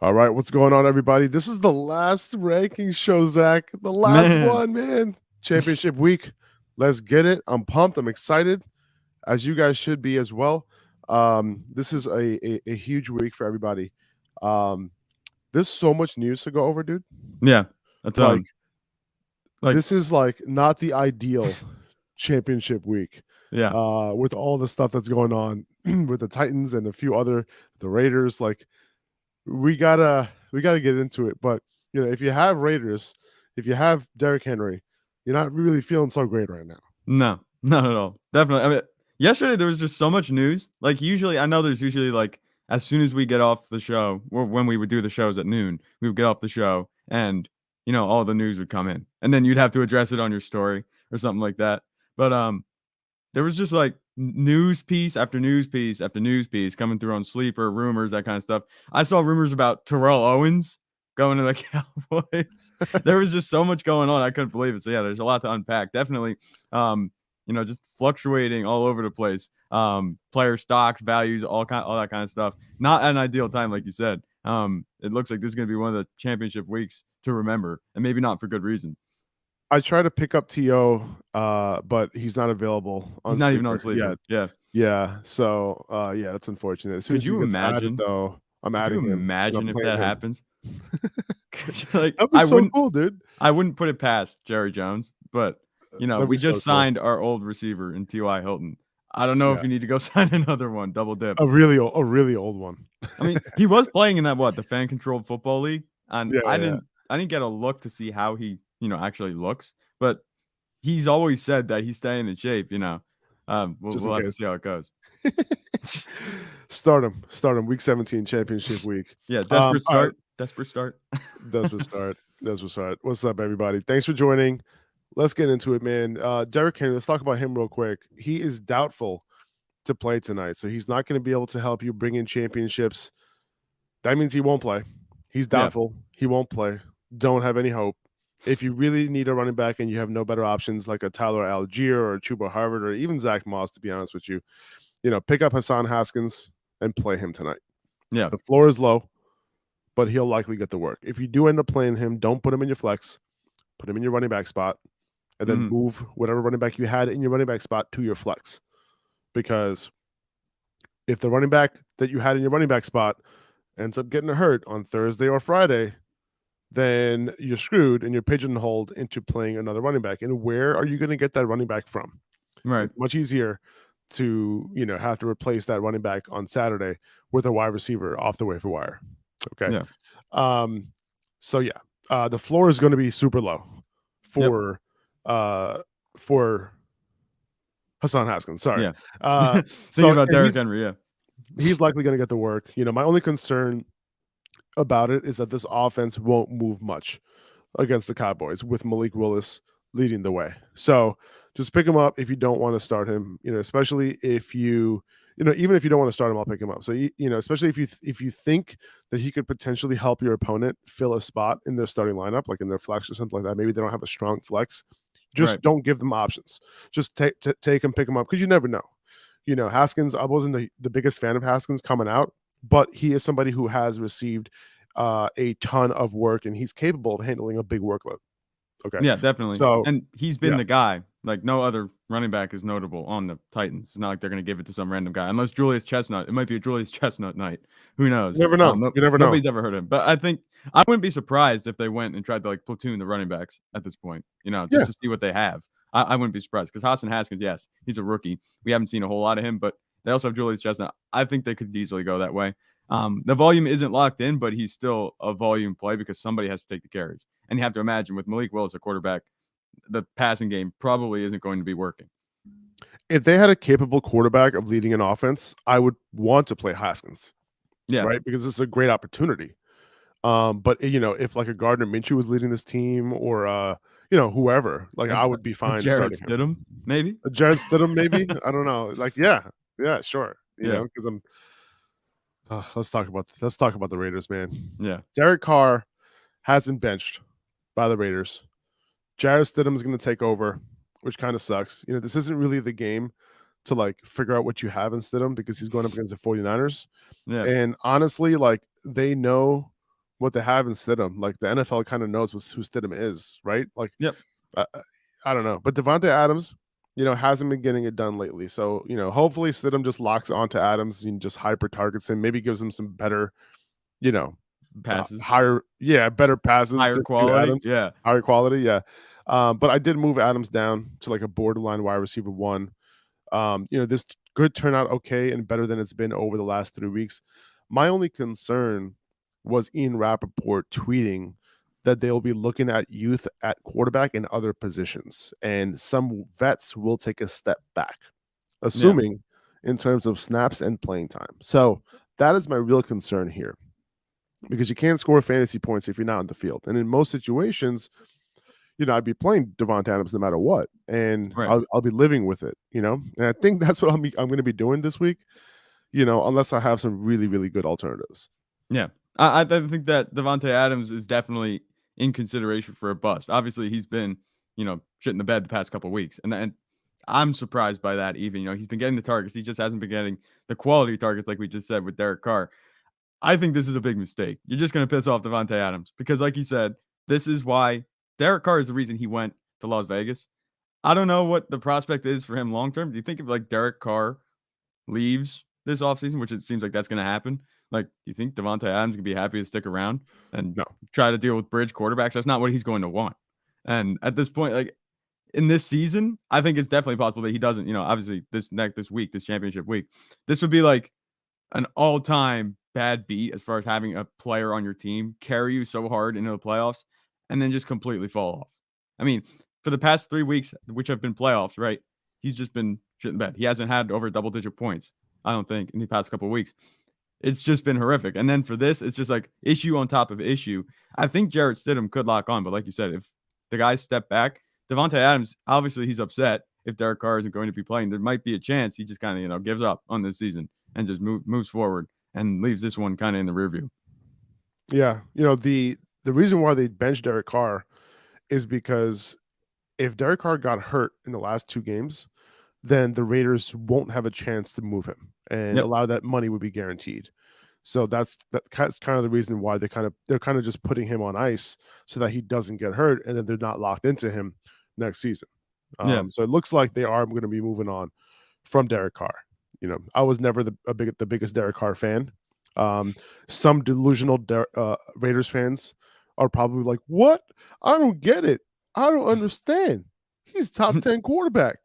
All right, what's going on, everybody? This is the last ranking show, Zach. The last Man. one, man. Championship week. Let's get it. I'm pumped. I'm excited, as you guys should be as well. This is a huge week for everybody. Um, there's so much news to go over, dude. Yeah, a Like, ton. Like, this is like not the ideal championship week. yeah, With all the stuff that's going on with the Titans and a few other the Raiders, like we gotta get into it. But if you have Raiders, if you have Derrick Henry, you're not really feeling so great right now. no, not at all. Definitely. I mean, yesterday there was just so much news. Like, usually, I know there's usually like as soon as we get off the show, or when we would do the shows at noon, we would get off the show, and all the news would come in, and then you'd have to address it on your story or something like that. But there was just like news piece after news piece after news piece coming through on Sleeper, rumors, that kind of stuff. I saw rumors about Terrell Owens going to the Cowboys. There was just so much going on. I couldn't believe it. So yeah, there's a lot to unpack. Definitely, just fluctuating all over the place. Player stocks, values, all that kind of stuff. Not an ideal time, like you said. It looks like this is going to be one of the championship weeks to remember, and maybe not for good reason. I try to pick up To, but he's not available He's on not even on Sleeper Sleeper. yet. Yeah. Yeah, so yeah, that's unfortunate. As soon Could as he you gets added, imagine? though, I'm Could you adding him and I'm imagine if playing that him. happens? Like, That'd be so cool, dude. I wouldn't put it past Jerry Jones, but That'd be we so just cool. signed our old receiver in T.Y. Hilton. I don't know Yeah, if you need to go sign another one, double dip. a really old one. I mean, he was playing in that the fan controlled football league, and Yeah, yeah. I didn't get a look to see how he actually looks, but he's always said that he's staying in shape. Just in We'll have to case. see how it goes. Start him. Week 17 championship week. Yeah, All right, desperate start. that's what start. That's what start. What's up, everybody? Thanks for joining. Let's get into it, man. Derrick Henry. Let's talk about him real quick. He is doubtful to play tonight, so he's not going to be able to help you bring in championships. That means he won't play. He's Yeah, doubtful. He won't play. Don't have any hope. If you really need a running back and you have no better options like a Tyler Algier or a Chuba Harvard or even Zach Moss, to be honest with you, pick up Hassan Haskins and play him tonight. yeah. The floor is low, but he'll likely get the work. If you do end up playing him, don't put him in your flex. Put him in your running back spot, and then Mhm. move whatever running back you had in your running back spot to your flex. Because if the running back that you had in your running back spot ends up getting hurt on Thursday or Friday, then you're screwed and you're pigeonholed into playing another running back. And where are you going to get that running back from? Right. It's much easier to have to replace that running back on Saturday with a wide receiver off the waiver wire. Okay. Yeah. So yeah, the floor is going to be super low Yep. for Hassan Haskins. Sorry. Yeah. Thinking So about and Derrick Henry, yeah. he's likely going to get the work. My only concern about it is that this offense won't move much against the Cowboys with Malik Willis leading the way. So just pick him up if you don't want to start him, especially if even if you don't want to start him, I'll pick him up. So, especially if you think that he could potentially help your opponent fill a spot in their starting lineup, like in their flex or something like that. Maybe they don't have a strong flex. Just Right. don't give them options. Just take him, pick him up, because you never know. Haskins, I wasn't the biggest fan of Haskins coming out, but he is somebody who has received a ton of work, and he's capable of handling a big workload. Okay. Yeah, definitely. So, And he's been yeah. the guy. Like, no other running back is notable on the Titans. It's not like they're going to give it to some random guy, unless Julius Chestnut. It might be a Julius Chestnut night. Who knows? You never know. You never know. Nobody's ever heard of him. But I think I wouldn't be surprised if they went and tried to like platoon the running backs at this point. Just Yeah. to see what they have. I wouldn't be surprised because Hassan Haskins, yes, he's a rookie. We haven't seen a whole lot of him, but they also have Julius Chestnut. I think they could easily go that way. The volume isn't locked in, but he's still a volume play because somebody has to take the carries. And you have to imagine with Malik Willis, a quarterback, the passing game probably isn't going to be working. If they had a capable quarterback of leading an offense, I would want to play Haskins. Yeah. Right? Because this is a great opportunity. But if like a Gardner Minshew was leading this team or whoever, like I would be fine Jared starting him. Stidham, maybe? Jared Stidham, maybe? I don't know. Like, yeah, sure. Yeah. Because let's talk about the Raiders, man. Yeah. Derek Carr has been benched by the Raiders. Jared Stidham is going to take over, which kind of sucks. This isn't really the game to like figure out what you have in Stidham because he's going up against the 49ers. Yeah. And honestly, like they know what they have in Stidham. Like the NFL kind of knows who Stidham is, right? Like Yep. I don't know, but Devontae Adams, hasn't been getting it done lately. So hopefully Stidham just locks onto Adams and just hyper targets him. Maybe gives him some better, you know, Passes. higher, better passes Higher to quality. Adams, Yeah. higher quality, yeah. But I did move Adams down to like a borderline wide receiver one. This could turn out okay and better than it's been over the last 3 weeks. My only concern was Ian Rappaport tweeting that they'll be looking at youth at quarterback and other positions, and some vets will take a step back, Yeah. assuming in terms of snaps and playing time. So that is my real concern here because you can't score fantasy points if you're not on the field. And in most situations, I'd be playing Devonta Adams no matter what, and Right. I'll be living with it, And I think that's what I'm going to be doing this week, unless I have some really really good alternatives. Yeah. I think that Devontae Adams is definitely in consideration for a bust. Obviously, he's been, shit in the bed the past couple of weeks. And I'm surprised by that even. He's been getting the targets. He just hasn't been getting the quality targets like we just said with Derek Carr. I think this is a big mistake. You're just going to piss off Devontae Adams because, like you said, this is why Derek Carr is the reason he went to Las Vegas. I don't know what the prospect is for him long term. Do you think if like Derek Carr leaves this offseason, which it seems like that's going to happen, like, do you think Devontae Adams can be happy to stick around and No, try to deal with bridge quarterbacks? That's not what he's going to want. And at this point, like in this season, I think it's definitely possible that he doesn't. Obviously this week, this championship week, this would be like an all-time bad beat as far as having a player on your team carry you so hard into the playoffs and then just completely fall off. I mean, for the past 3 weeks, which have been playoffs, right? He's just been shit in bed. He hasn't had over double-digit points, I don't think, in the past couple of weeks. It's just been horrific. And then for this, it's just like issue on top of issue. I think Jarrett Stidham could lock on, but like you said, if the guys step back, Devontae Adams, obviously he's upset if Derek Carr isn't going to be playing. There might be a chance he just kind of, gives up on this season and just moves forward and leaves this one kind of in the rear view. yeah, the reason why they benched Derek Carr is because if Derek Carr got hurt in the last 2 games, then the Raiders won't have a chance to move him, and a Yep. lot of that money would be guaranteed. So that's kind of the reason why they're kind of just putting him on ice so that he doesn't get hurt, and then they're not locked into him next season. Yeah. So it looks like they are going to be moving on from Derek Carr. I was never the biggest Derek Carr fan. Um, some delusional Raiders fans are probably like, "What? I don't get it. I don't understand. He's top 10 quarterback."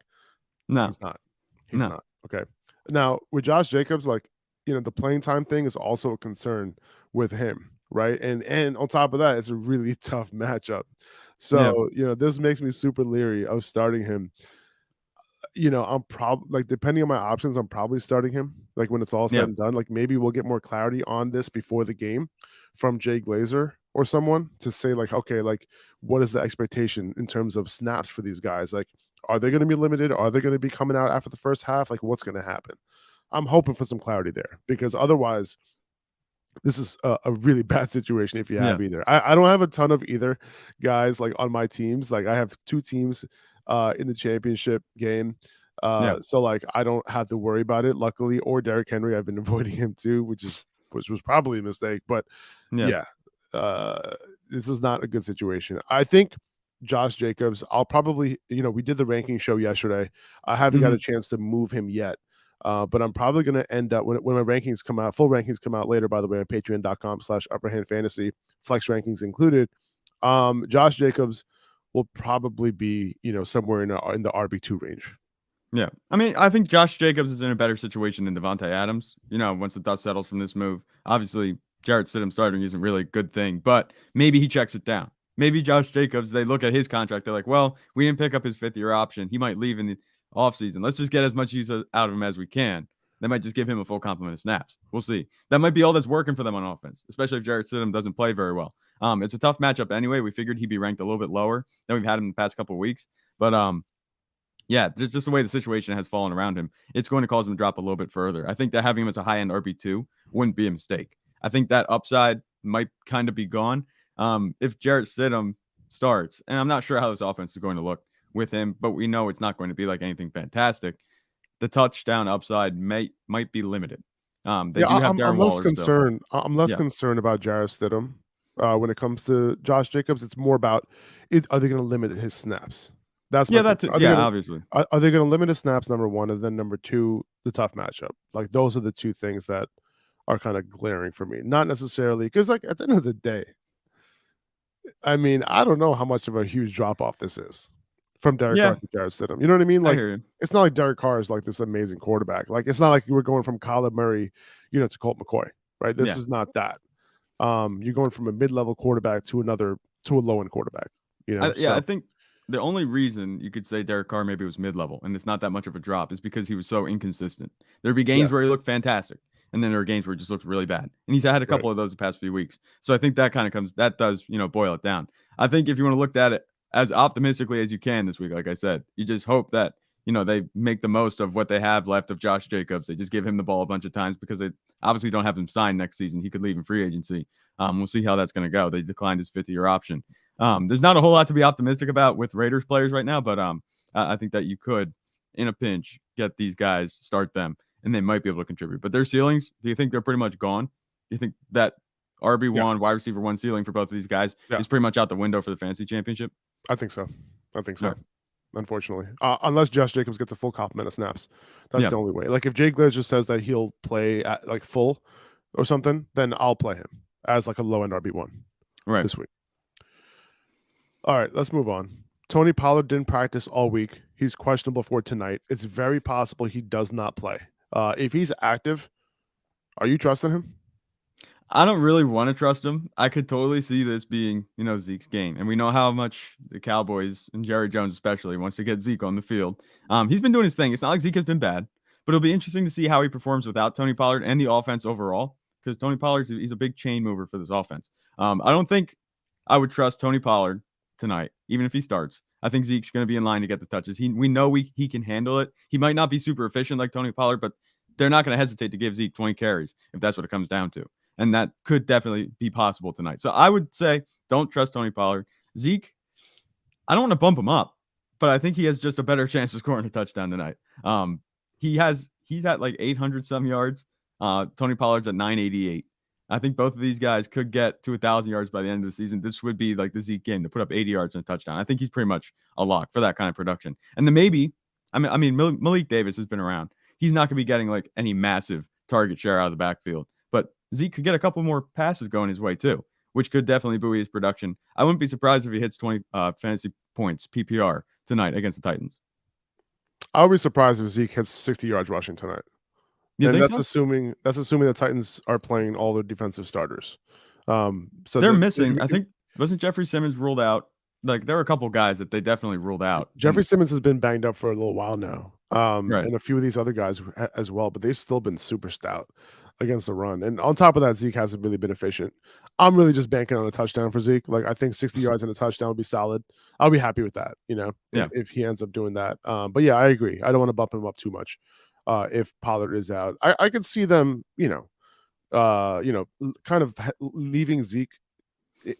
No. He's not. He's No. not. Okay. Now with Josh Jacobs, like the playing time thing is also a concern with him, right? And on top of that, it's a really tough matchup. Yeah. So this makes me super leery of starting him. I'm probably like depending on my options, I'm probably starting him. Like when it's all said Yeah. and done, like maybe we'll get more clarity on this before the game from Jay Glazer or someone to say like, okay, like what is the expectation in terms of snaps for these guys? Like, are they going to be limited? Are they going to be coming out after the first half? Like, what's going to happen? I'm hoping for some clarity there because otherwise, this is a really bad situation if you Yeah. have either. I don't have a ton of either guys like on my teams. Like I have 2 teams in the championship game. Yeah. So like I don't have to worry about it, luckily, or Derrick Henry. I've been avoiding him too, which was probably a mistake. But Yeah. yeah, uh, this is not a good situation. I think Josh Jacobs, I'll probably, we did the ranking show yesterday. I haven't got Hmm. a chance to move him yet. But I'm probably going to end up when my rankings come out, full rankings come out later, by the way, on patreon.com/upperhandfantasy, flex rankings included. Josh Jacobs will probably be, somewhere in the RB2 range. Yeah. I mean, I think Josh Jacobs is in a better situation than Devontae Adams, once the dust settles from this move. Obviously, Jarrett Stidham starting isn't really a good thing, but maybe he checks it down. Maybe Josh Jacobs, they look at his contract, they're like, well, we didn't pick up his 5th-year option. He might leave in the offseason. Let's just get as much use out of him as we can. They might just give him a full complement of snaps. We'll see. That might be all that's working for them on offense, especially if Jarrett Stidham doesn't play very well. It's a tough matchup anyway. We figured he'd be ranked a little bit lower than we've had him in the past couple of weeks. But yeah, just the way the situation has fallen around him, it's going to cause him to drop a little bit further. I think that having him as a high-end RB2 wouldn't be a mistake. I think that upside might kind of be gone if Jarrett Stidham starts. And I'm not sure how this offense is going to look with him, but we know it's not going to be like anything fantastic. The touchdown upside might be limited. They Yeah, do have I'm Darren less Waller still. concerned. I'm less Yeah. concerned about Jarrett Stidham. When it comes to Josh Jacobs, it's more about are they going to limit his snaps? That's my Yeah, concern. that's it. Yeah, obviously. Are they going to limit his snaps? Number one, and then number two, the tough matchup. Like those are the two things that are kind of glaring for me. Not necessarily because, like at the end of the day, I mean, I don't know how much of a huge drop off this is from Derek Yeah, Carr to Jarrett Stidham. You know what I mean? I Like hear you. it's not like Derek Carr is like this amazing quarterback. Like it's not like you were going from Kyler Murray, to Colt McCoy, right? This Yeah. is not that. You're going from a mid-level quarterback to a low-end quarterback. I So think the only reason you could say Derek Carr maybe was mid-level and it's not that much of a drop is because he was so inconsistent. There'd be yeah, games where he looked fantastic, and then there are games where he just looks really bad. And he's had a right. couple of those the past few weeks. So I think that kind of that does, boil it down. I think if you want to look at it as optimistically as you can this week, like I said, you just hope that, they make the most of what they have left of Josh Jacobs. They just give him the ball a bunch of times because they obviously don't have him signed next season. He could leave in free agency. We'll see how that's going to go. They declined his fifth-year option. There's not a whole lot to be optimistic about with Raiders players right now, but I think that you could, in a pinch, get these guys, start them, and they might be able to contribute. But their ceilings, do you think they're pretty much gone? Do you think that Yeah, RB1, wide receiver one ceiling for both of these guys yeah. is pretty much out the window for the fantasy championship? I think so. I think All so. right. Unfortunately, unless Josh Jacobs gets a full complement of snaps, that's Yeah. the only way. Like if Jake Glazer says that he'll play at like full or something, then I'll play him as like a low end RB1 Right. this week. All right, let's move on. Tony Pollard didn't practice all week. He's questionable for tonight. It's very possible he does not play. If he's active, are you trusting him? I don't really want to trust him. I could totally see this being, Zeke's game. And we know how much the Cowboys and Jerry Jones especially wants to get Zeke on the field. He's been doing his thing. It's not like Zeke has been bad, but it'll be interesting to see how he performs without Tony Pollard and the offense overall, because Tony Pollard, he's a big chain mover for this offense. I don't think I would trust Tony Pollard tonight, even if he starts. I think Zeke's going to be in line to get the touches. We know he can handle it. He might not be super efficient like Tony Pollard, but they're not going to hesitate to give Zeke 20 carries if that's what it comes down to. And that could definitely be possible tonight. So I would say don't trust Tony Pollard. Zeke, I don't want to bump him up, but I think he has just a better chance of scoring a touchdown tonight. He's at like 800 some yards. Tony Pollard's at 988. I think both of these guys could get to 1,000 yards by the end of the season. This would be like the Zeke game to put up 80 yards and a touchdown. I think he's pretty much a lock for that kind of production. And then maybe, I mean, Malik Davis has been around. He's not going to be getting like any massive target share out of the backfield, but Zeke could get a couple more passes going his way too, which could definitely buoy his production. I wouldn't be surprised if he hits 20 fantasy points PPR tonight against the Titans. I would be surprised if Zeke hits 60 yards rushing tonight. You And think that's so? assuming the Titans are playing all their defensive starters. So They're missing. I think wasn't Jeffrey Simmons ruled out? Like there were a couple guys that they definitely ruled out. Jeffrey Simmons has been banged up for a little while now, Right. and a few of these other guys as well, but they've still been super stout against the run. And on top of that, Zeke hasn't really been efficient. I'm really just banking on a touchdown for Zeke. Like I think 60 yards and a touchdown would be solid. I'll be happy with that, Yeah. if he ends up doing that. But yeah, I agree. I don't want to bump him up too much. If Pollard is out, I could see them, kind of leaving Zeke,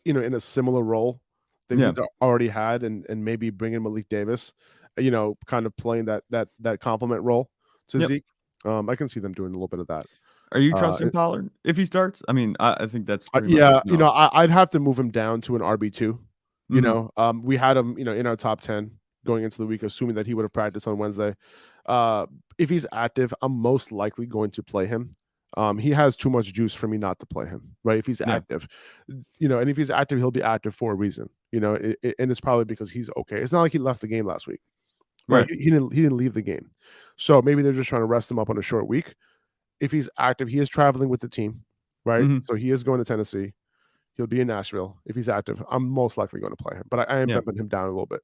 in a similar role that Yeah. he's already had, and maybe bringing Malik Davis, kind of playing that complement role to Yep. Zeke. I can see them doing a little bit of that. Are you Uh, trusting Pollard if he starts? I mean, I think that's pretty much yeah, no. I'd have to move him down to an RB2. Mhm. We had him, in our top 10 going into the week, assuming that he would have practiced on Wednesday. If he's active, I'm most likely going to play him. He has too much juice for me not to play him, right? If he's Yeah. active, and if he's active, he'll be active for a reason, and it's probably because he's okay. It's not like he left the game last week, right? Right. He didn't leave the game, so maybe they're just trying to rest him up on a short week. If he's active, he is traveling with the team, right? Mhm. So he is going to Tennessee. He'll be in Nashville. If he's active, I'm most likely going to play him, but I am Yeah. bumping him down a little bit.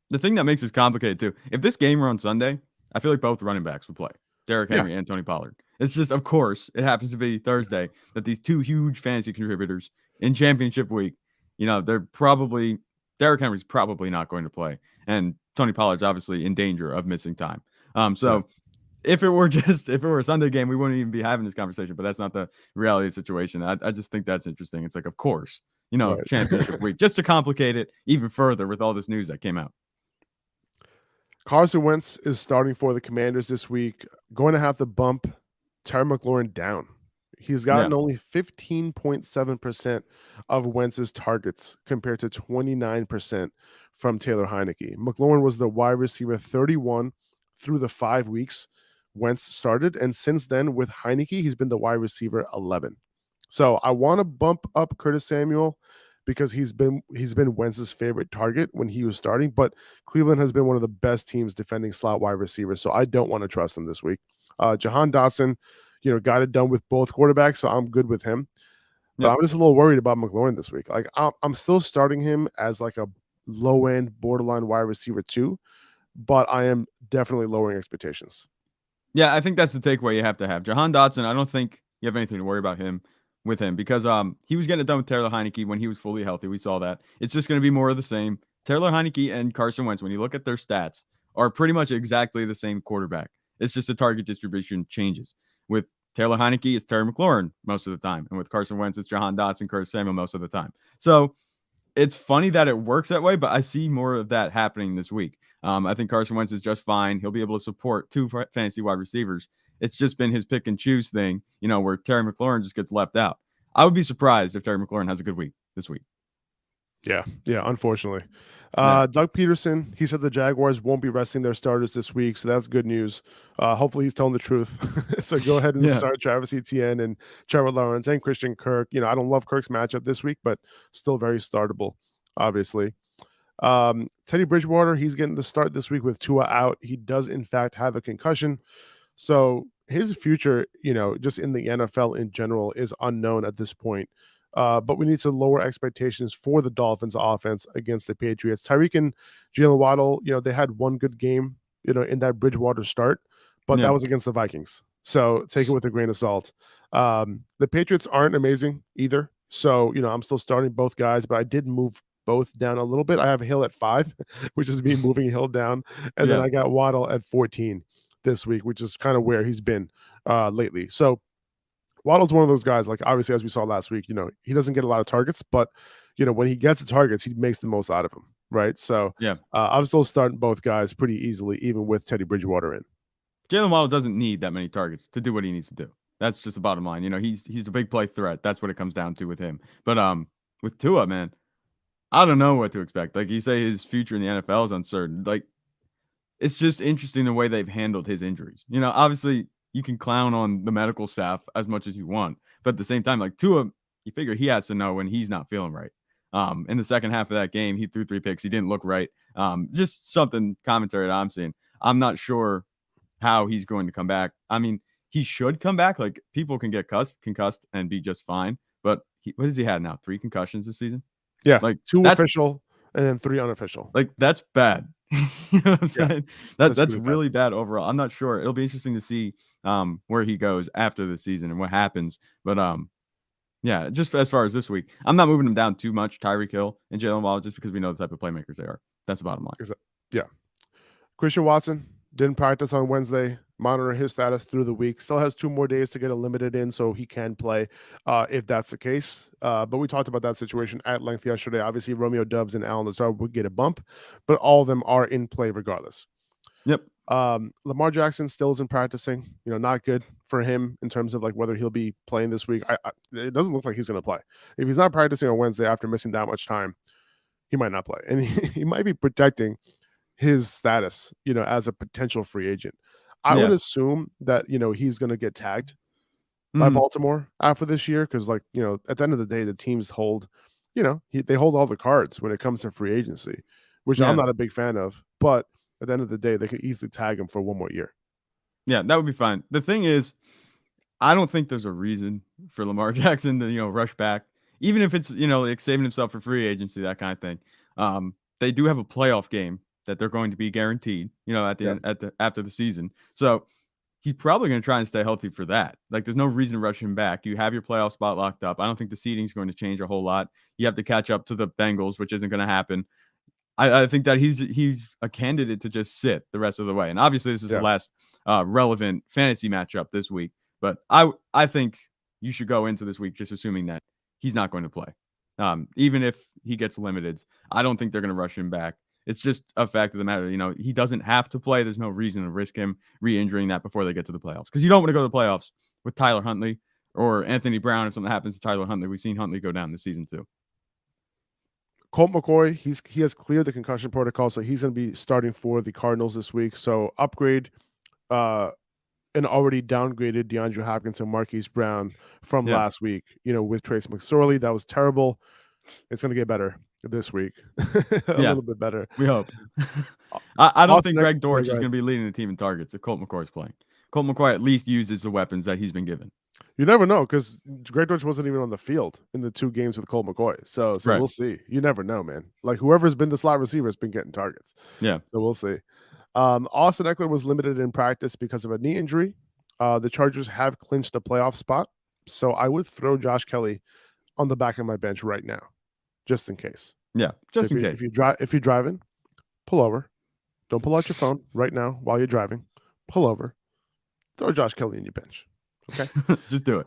The thing that makes this complicated too, if this game were on Sunday, I feel like both running backs would play. Derrick Yeah. Henry and Tony Pollard. It's just, of course, it happens to be Thursday that these two huge fantasy contributors in championship week, Derrick Henry's probably not going to play. And Tony Pollard's obviously in danger of missing time. So if it were a Sunday game, we wouldn't even be having this conversation, but that's not the reality of the situation. I just think that's interesting. It's like, of course, Right. championship week, just to complicate it even further with all this news that came out. Carson Wentz is starting for the Commanders this week. Going to have to bump Terry McLaurin down. He's Yeah. gotten only 15.7% of Wentz's targets compared to 29% from Taylor Heineke. McLaurin was the wide receiver 31 through the 5 weeks Wentz started. And since then, with Heineke, he's been the wide receiver 11. So I want to bump up Curtis Samuel because he's been Wentz's favorite target when he was starting, but Cleveland has been one of the best teams defending slot wide receivers, so I don't want to trust him this week. Jahan Dotson, got it done with both quarterbacks, so I'm good with him. But Yep. I'm just a little worried about McLaurin this week. Like I'm still starting him as like a low end borderline wide receiver too, but I am definitely lowering expectations. Yeah, I think that's the takeaway you have to have. Jahan Dotson, I don't think you have anything to worry about him with him because he was getting it done with Taylor Heineke when he was fully healthy. We saw that. It's just going to be more of the same. Taylor Heineke and Carson Wentz, when you look at their stats, are pretty much exactly the same quarterback. It's just the target distribution changes. With Taylor Heineke, it's Terry McLaurin most of the time, and with Carson Wentz, it's Jahan Dotson, Curtis Samuel most of the time. So it's funny that it works that way, but I see more of that happening this week. I think Carson Wentz is just fine. He'll be able to support two fantasy wide receivers. It's just been his pick and choose thing, where Terry McLaurin just gets left out. I would be surprised if Terry McLaurin has a good week this week. Yeah, unfortunately. Yeah. Doug Peterson, he said the Jaguars won't be resting their starters this week, so that's good news. Hopefully he's telling the truth. So go ahead and Yeah. start Travis Etienne and Trevor Lawrence and Christian Kirk. I don't love Kirk's matchup this week, but still very startable, obviously. Teddy Bridgewater, he's getting the start this week with Tua out. He does, in fact, have a concussion. So his future, just in the NFL in general, is unknown at this point. But we need to lower expectations for the Dolphins offense against the Patriots. Tyreek and Jalen Waddle, they had one good game, in that Bridgewater start, but that Yeah. was against the Vikings. So take it with a grain of salt. The Patriots aren't amazing either. So, I'm still starting both guys, but I did move both down a little bit. I have Hill at 5, which is me moving Hill down. And then Yeah. I got Waddle at 14 this week, which is kind of where he's been lately. So Waddle's one of those guys, like obviously, as we saw last week, he doesn't get a lot of targets, but when he gets the targets, he makes the most out of them, right? So Yeah. I'm still starting both guys pretty easily, even with Teddy Bridgewater in. Jalen Waddle doesn't need that many targets to do what he needs to do. That's just the bottom line. He's a big play threat. That's what it comes down to with him. But with Tua, man, I don't know what to expect. Like you say, his future in the NFL is uncertain. Like it's just interesting the way they've handled his injuries. Obviously you can clown on the medical staff as much as you want, but at the same time, like Tua, you figure he has to know when he's not feeling right. In the second half of that game, he threw 3 picks. He didn't look right. Just something commentary that I'm seeing. I'm not sure how he's going to come back. I mean, he should come back. Like people can get concussed and be just fine. But what has he had now? 3 concussions this season. Yeah, Like 2 that's official and then 3 unofficial. like that's bad. You know what I'm Yeah, saying? that's That's pretty bad. really bad overall. I'm not sure. It'll be interesting to see where he goes after the season and what happens. But yeah, just as far as this week, I'm not moving him down too much, Tyreek Hill and Jalen Waddle, just because we know the type of playmakers they are. That's the bottom line. Yeah. Christian Watson didn't practice on Wednesday. Monitor his status through the week. Still has 2 more days to get a limited in, so he can play if that's the case. But we talked about that situation at length yesterday. Obviously, Romeo Dubs and Allen Lazard would get a bump, but all of them are in play regardless. Yep. Lamar Jackson still isn't practicing. Not good for him in terms of like whether he'll be playing this week. It doesn't look like he's going to play. If he's not practicing on Wednesday after missing that much time, he might not play, and he might be protecting his status, as a potential free agent. I would Yeah. assume that, he's going to get tagged by Mhm. Baltimore after this year because, like, at the end of the day, the teams hold, they hold all the cards when it comes to free agency, which I'm Yeah. not a big fan of. But at the end of the day, they could easily tag him for 1 more year. Yeah, that would be fine. The thing is, I don't think there's a reason for Lamar Jackson to, rush back, even if it's, like saving himself for free agency, that kind of thing. They do have a playoff game that they're going to be guaranteed, at the Yeah. end, after the season. So he's probably going to try and stay healthy for that. Like, there's no reason to rush him back. You have your playoff spot locked up. I don't think the seeding is going to change a whole lot. You have to catch up to the Bengals, which isn't going to happen. I think that he's a candidate to just sit the rest of the way. And obviously, this is the Yeah. last relevant fantasy matchup this week. But I think you should go into this week just assuming that he's not going to play. Even if he gets limited, I don't think they're going to rush him back. It's just a fact of the matter. He doesn't have to play. There's no reason to risk him re-injuring that before they get to the playoffs because you don't want to go to the playoffs with Tyler Huntley or Anthony Brown if something happens to Tyler Huntley. We've seen Huntley go down this season too. Colt McCoy, he has cleared the concussion protocol, so he's going to be starting for the Cardinals this week. So upgrade an already downgraded DeAndre Hopkins and Marquise Brown from last week. With Trace McSorley, that was terrible. It's going to get better this week, a little bit better. We hope. I don't think Greg Dortch is going to be leading the team in targets if Colt McCoy is playing. Colt McCoy at least uses the weapons that he's been given. You never know, because Greg Dortch wasn't even on the field in the 2 games with Colt McCoy. So right. We'll see. You never know, man. Like, whoever's been the slot receiver has been getting targets. Yeah. So we'll see. Austin Eckler was limited in practice because of a knee injury. The Chargers have clinched a playoff spot. So I would throw Josh Kelly on the back of my bench right now, just in case. Yeah, just in case. If you're driving, pull over. Don't pull out your phone right now while you're driving. Pull over. Throw Josh Kelly in your bench. Okay? Just do it.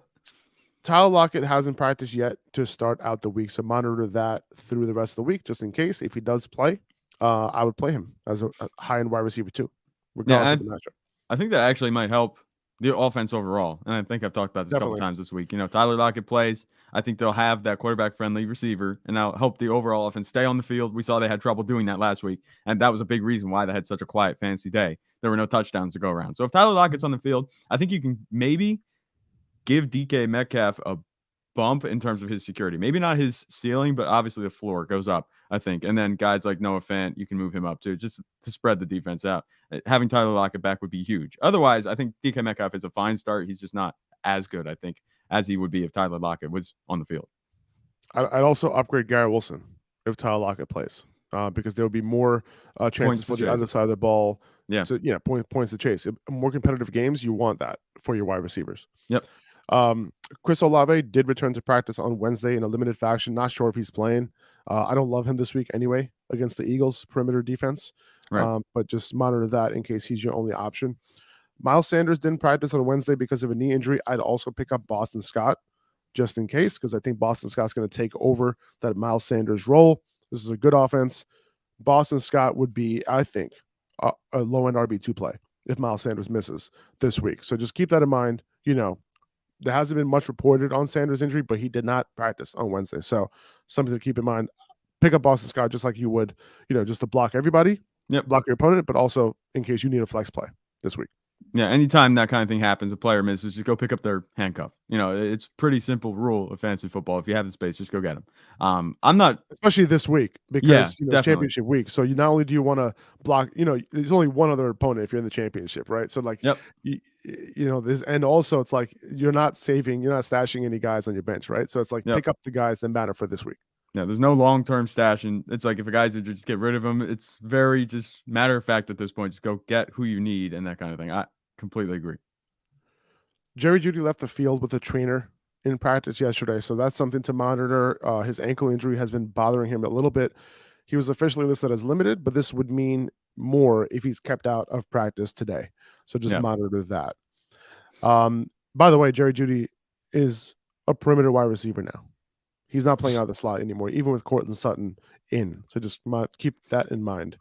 Tyler Lockett hasn't practiced yet to start out the week, so monitor that through the rest of the week, just in case. If he does play, I would play him as a high-end wide receiver too, regardless of the matchup. I think that actually might help the offense overall, and I think I've talked about this a couple times this week. Tyler Lockett plays. I think they'll have that quarterback-friendly receiver, and that'll help the overall offense stay on the field. We saw they had trouble doing that last week, and that was a big reason why they had such a quiet fantasy day. There were no touchdowns to go around. So if Tyler Lockett's on the field, I think you can maybe give DK Metcalf a bump in terms of his security. Maybe not his ceiling, but obviously the floor goes up, I think. And then guys like Noah Fant, you can move him up too, just to spread the defense out. Having Tyler Lockett back would be huge. Otherwise, I think DK Metcalf is a fine start. He's just not as good, I think, as he would be if Tyler Lockett was on the field. I'd also upgrade Garrett Wilson if Tyler Lockett plays, because there would be more chances for the other side of the ball. Yeah. So, points to chase. More competitive games, you want that for your wide receivers. Yep. Chris Olave did return to practice on Wednesday in a limited fashion. Not sure if he's playing. I don't love him this week anyway against the Eagles' perimeter defense. Right. But just monitor that in case he's your only option. Miles Sanders didn't practice on Wednesday because of a knee injury. I'd also pick up Boston Scott just in case, because I think Boston Scott's going to take over that Miles Sanders role. This is a good offense. Boston Scott would be, I think, a low-end RB2 play if Miles Sanders misses this week. So just keep that in mind. There hasn't been much reported on Sanders' injury, but he did not practice on Wednesday. So something to keep in mind. Pick up Boston Scott just like you would, just to block everybody, block your opponent, but also in case you need a flex play this week. Yeah, anytime that kind of thing happens, a player misses, just go pick up their handcuff. It's pretty simple rule of fantasy football. If you have the space, just go get them. I'm not, especially this week because it's championship week. So you not only do you want to block, there's only one other opponent if you're in the championship, right? So this, and also it's like you're not stashing any guys on your bench, right? So it's like pick up the guys that matter for this week. Yeah, there's no long-term stash, and it's like if a guy's injured, just get rid of him. It's very just matter of fact at this point. Just go get who you need and that kind of thing. I completely agree. Jerry Jeudy left the field with a trainer in practice yesterday, so that's something to monitor. His ankle injury has been bothering him a little bit. He was officially listed as limited, but this would mean more if he's kept out of practice today. So just monitor that. By the way, Jerry Jeudy is a perimeter wide receiver now. He's not playing out of the slot anymore, even with Courtland Sutton in. So just keep that in mind.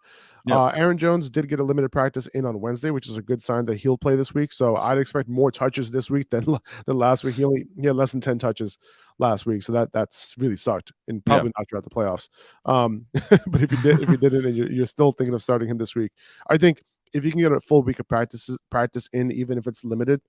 Aaron Jones did get a limited practice in on Wednesday, which is a good sign that he'll play this week. So I'd expect more touches this week than last week. He had less than 10 touches last week, so that's really sucked and probably not throughout the playoffs. But if you did it, and you're still thinking of starting him this week, I think if you can get a full week of practice in, even if it's limited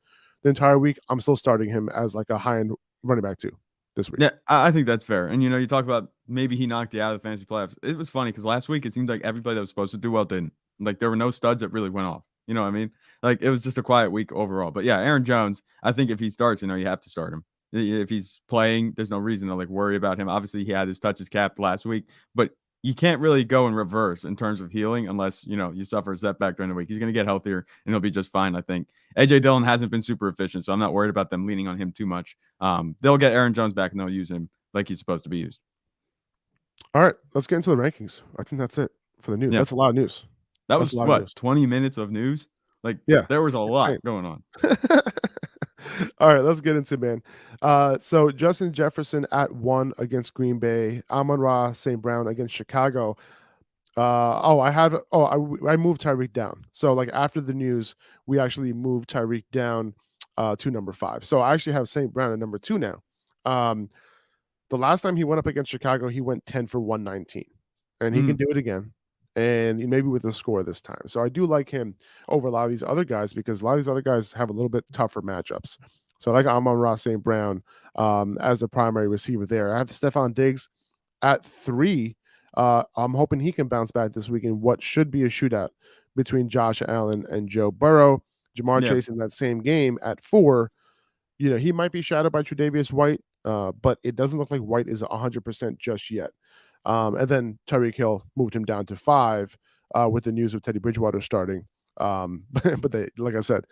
the entire week, I'm still starting him as like a high-end running back too. This week. Yeah, I think that's fair. And you talk about maybe he knocked you out of the fantasy playoffs. It was funny because last week it seemed like everybody that was supposed to do well didn't. Like there were no studs that really went off. You know what I mean? Like it was just a quiet week overall. But yeah, Aaron Jones, I think if he starts, you have to start him. If he's playing, there's no reason to worry about him. Obviously, he had his touches capped last week, but you can't really go in reverse in terms of healing unless, you suffer a setback during the week. He's going to get healthier and he'll be just fine, I think. AJ Dillon hasn't been super efficient, so I'm not worried about them leaning on him too much. They'll get Aaron Jones back and they'll use him like he's supposed to be used. All right, let's get into the rankings. I think that's it for the news. That's a lot of news. That was what, 20 minutes of news? There was a lot going on. All right, let's get into it, man. So Justin Jefferson at 1 against Green Bay. Amon-Ra St. Brown against Chicago. I moved Tyreek down. So after the news, we actually moved Tyreek down to number 5. So I actually have St. Brown at number 2 now. Um, the last time he went up against Chicago, he went 10 for 119, and he can Mm, do it again, and maybe with a score this time. So I do like him over a lot of these other guys because a lot of these other guys have a little bit tougher matchups. So I like Amon-Ra St. Brown as the primary receiver there. I have Stephon Diggs at 3. I'm hoping he can bounce back this week in what should be a shootout between Josh Allen and Joe Burrow. Jamar yeah, Chase in that same game at 4. He might be shadowed by Tre'Davious White, but it doesn't look like White is 100% just yet. And then Tyreek Hill moved him down to 5 with the news of Teddy Bridgewater starting. But they, like I said,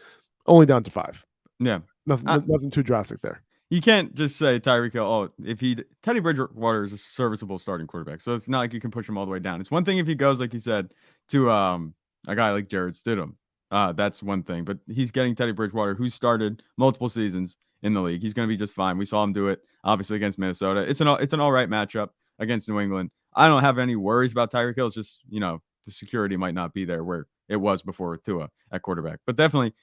only down to 5. yeah. Nothing too drastic there. You can't just say Tyreek Hill. Oh, if Teddy Bridgewater is a serviceable starting quarterback, so it's not like you can push him all the way down. It's one thing if he goes, like you said, to a guy like Jared Stidham. That's one thing. But he's getting Teddy Bridgewater, who started multiple seasons in the league. He's going to be just fine. We saw him do it obviously against Minnesota. It's an all right matchup against New England. I don't have any worries about Tyreek Hill. It's just the security might not be there where it was before Tua at quarterback. But definitely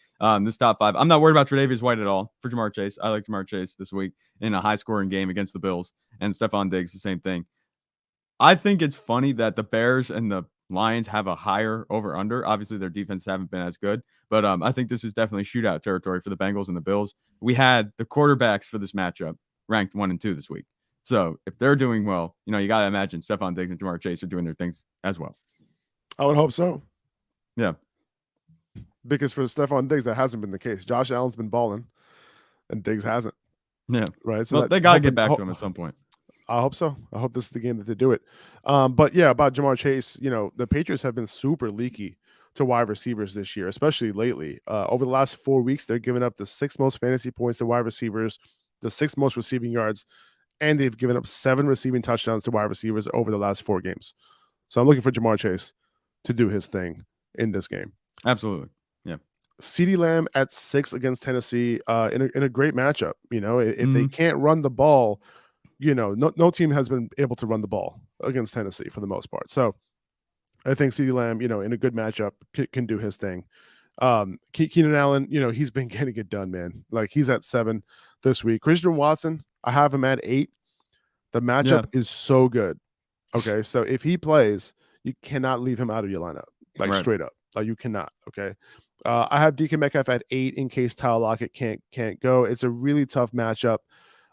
this top 5. I'm not worried about Tre'Davious White at all for Jamar Chase. I like Jamar Chase this week in a high-scoring game against the Bills, and Stephon Diggs the same thing. I think it's funny that the Bears and the Lions have a higher over/under. Obviously, their defense haven't been as good, but I think this is definitely shootout territory for the Bengals and the Bills. We had the quarterbacks for this matchup ranked 1 and 2 this week. So if they're doing well, you got to imagine Stephon Diggs and Jamar Chase are doing their things as well. I would hope so. Yeah. Because for Stephon Diggs, that hasn't been the case. Josh Allen's been balling, and Diggs hasn't. Yeah. Right. So Well, they got to get back to him at some point. I hope so. I hope this is the game that they do it. But yeah, about Jamar Chase, the Patriots have been super leaky to wide receivers this year, especially lately. Over the last 4 weeks, they're giving up the 6th most fantasy points to wide receivers, the 6th most receiving yards, and they've given up 7 receiving touchdowns to wide receivers over the last 4 games. So I'm looking for Jamar Chase to do his thing in this game. Absolutely. Yeah. CeeDee Lamb at 6 against Tennessee in a great matchup. If they can't run the ball, no team has been able to run the ball against Tennessee for the most part. So I think CeeDee Lamb, in a good matchup, can do his thing. Keenan Allen, he's been getting it done, man. Like he's at 7 this week. Christian Watson, I have him at 8. The matchup is so good. Okay, so if he plays, you cannot leave him out of your lineup, like Right. straight up. You cannot. Okay. I have DK Metcalf at 8 in case Tyler Lockett can't go. It's a really tough matchup.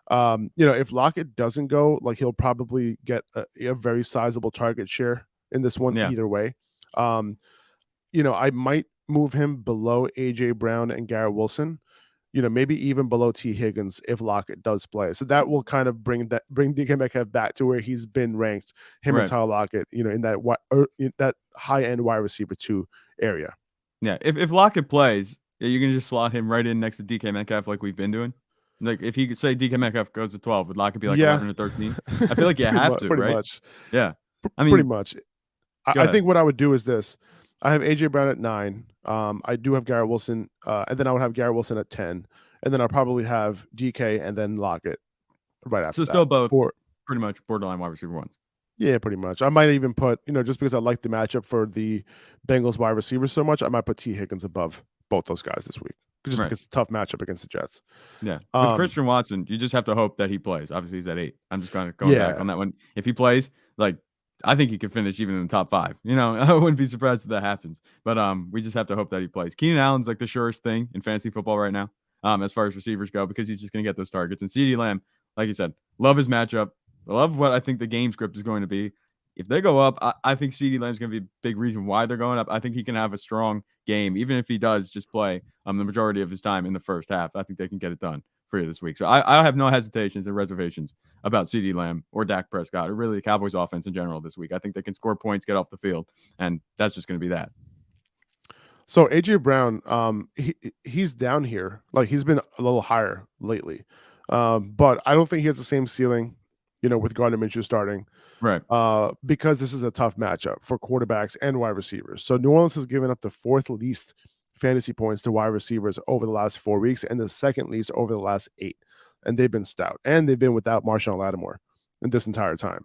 If Lockett doesn't go, like he'll probably get a very sizable target share in this one either way. I might move him below AJ Brown and Garrett Wilson, maybe even below T Higgins if Lockett does play. So that will kind of bring DK Metcalf back to where he's been ranked, him and Tyler Lockett, in that high end wide receiver 2 area. Yeah, if Lockett plays, you can just slot him right in next to DK Metcalf like we've been doing. Like if he could say DK Metcalf goes to 12, would Lockett be like 11 or 13? I feel like you have to, pretty right? much. Yeah, I mean, pretty much. I think what I would do is this: I have AJ Brown at 9. I do have Garrett Wilson, and then I would have Garrett Wilson at 10, and then I'll probably have DK and then Lockett right after. So still both pretty much borderline wide receiver 1s. Yeah, pretty much. I might even put, just because I like the matchup for the Bengals wide receivers so much, I might put T Higgins above both those guys this week, just because it's a tough matchup against the Jets. Yeah, with Christian Watson, you just have to hope that he plays. Obviously, he's at 8. I'm just going back on that one. If he plays, I think he could finish even in the top 5. I wouldn't be surprised if that happens. But we just have to hope that he plays. Keenan Allen's like the surest thing in fantasy football right now, as far as receivers go, because he's just going to get those targets. And CeeDee Lamb, like you said, love his matchup. I love what I think the game script is going to be. If they go up, I think CeeDee Lamb's going to be a big reason why they're going up. I think he can have a strong game, even if he does just play the majority of his time in the first half. I think they can get it done for you this week. So I have no hesitations and reservations about CeeDee Lamb or Dak Prescott or really the Cowboys offense in general this week. I think they can score points, get off the field, and that's just going to be that. So AJ Brown, he's down here. Like he's been a little higher lately, but I don't think he has the same ceiling, with Gardner Minshew starting, right? Because this is a tough matchup for quarterbacks and wide receivers. So New Orleans has given up the 4th least fantasy points to wide receivers over the last 4 weeks and the 2nd least over the last 8, and they've been stout, and they've been without Marshawn Lattimore in this entire time.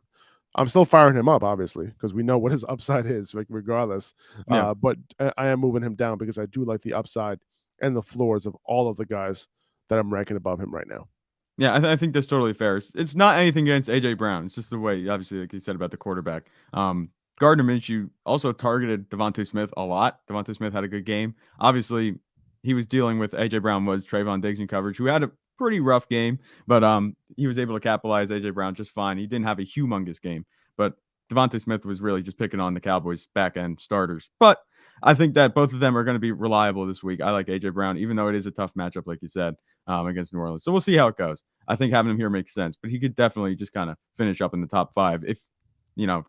I'm still firing him up, obviously, because we know what his upside is, like regardless. Yeah. But I am moving him down because I do like the upside and the floors of all of the guys that I'm ranking above him right now. Yeah, I think that's totally fair. It's not anything against AJ Brown. It's just the way, obviously, like you said about the quarterback. Gardner Minshew also targeted Devontae Smith a lot. Devontae Smith had a good game. Obviously, he was dealing with AJ Brown was Trayvon Diggs in coverage, who had a pretty rough game, but he was able to capitalize AJ Brown just fine. He didn't have a humongous game, but Devontae Smith was really just picking on the Cowboys back end starters. But I think that both of them are going to be reliable this week. I like AJ Brown, even though it is a tough matchup, like you said, against New Orleans. So we'll see how it goes. I think having him here makes sense, but he could definitely just kind of finish up in the top 5 if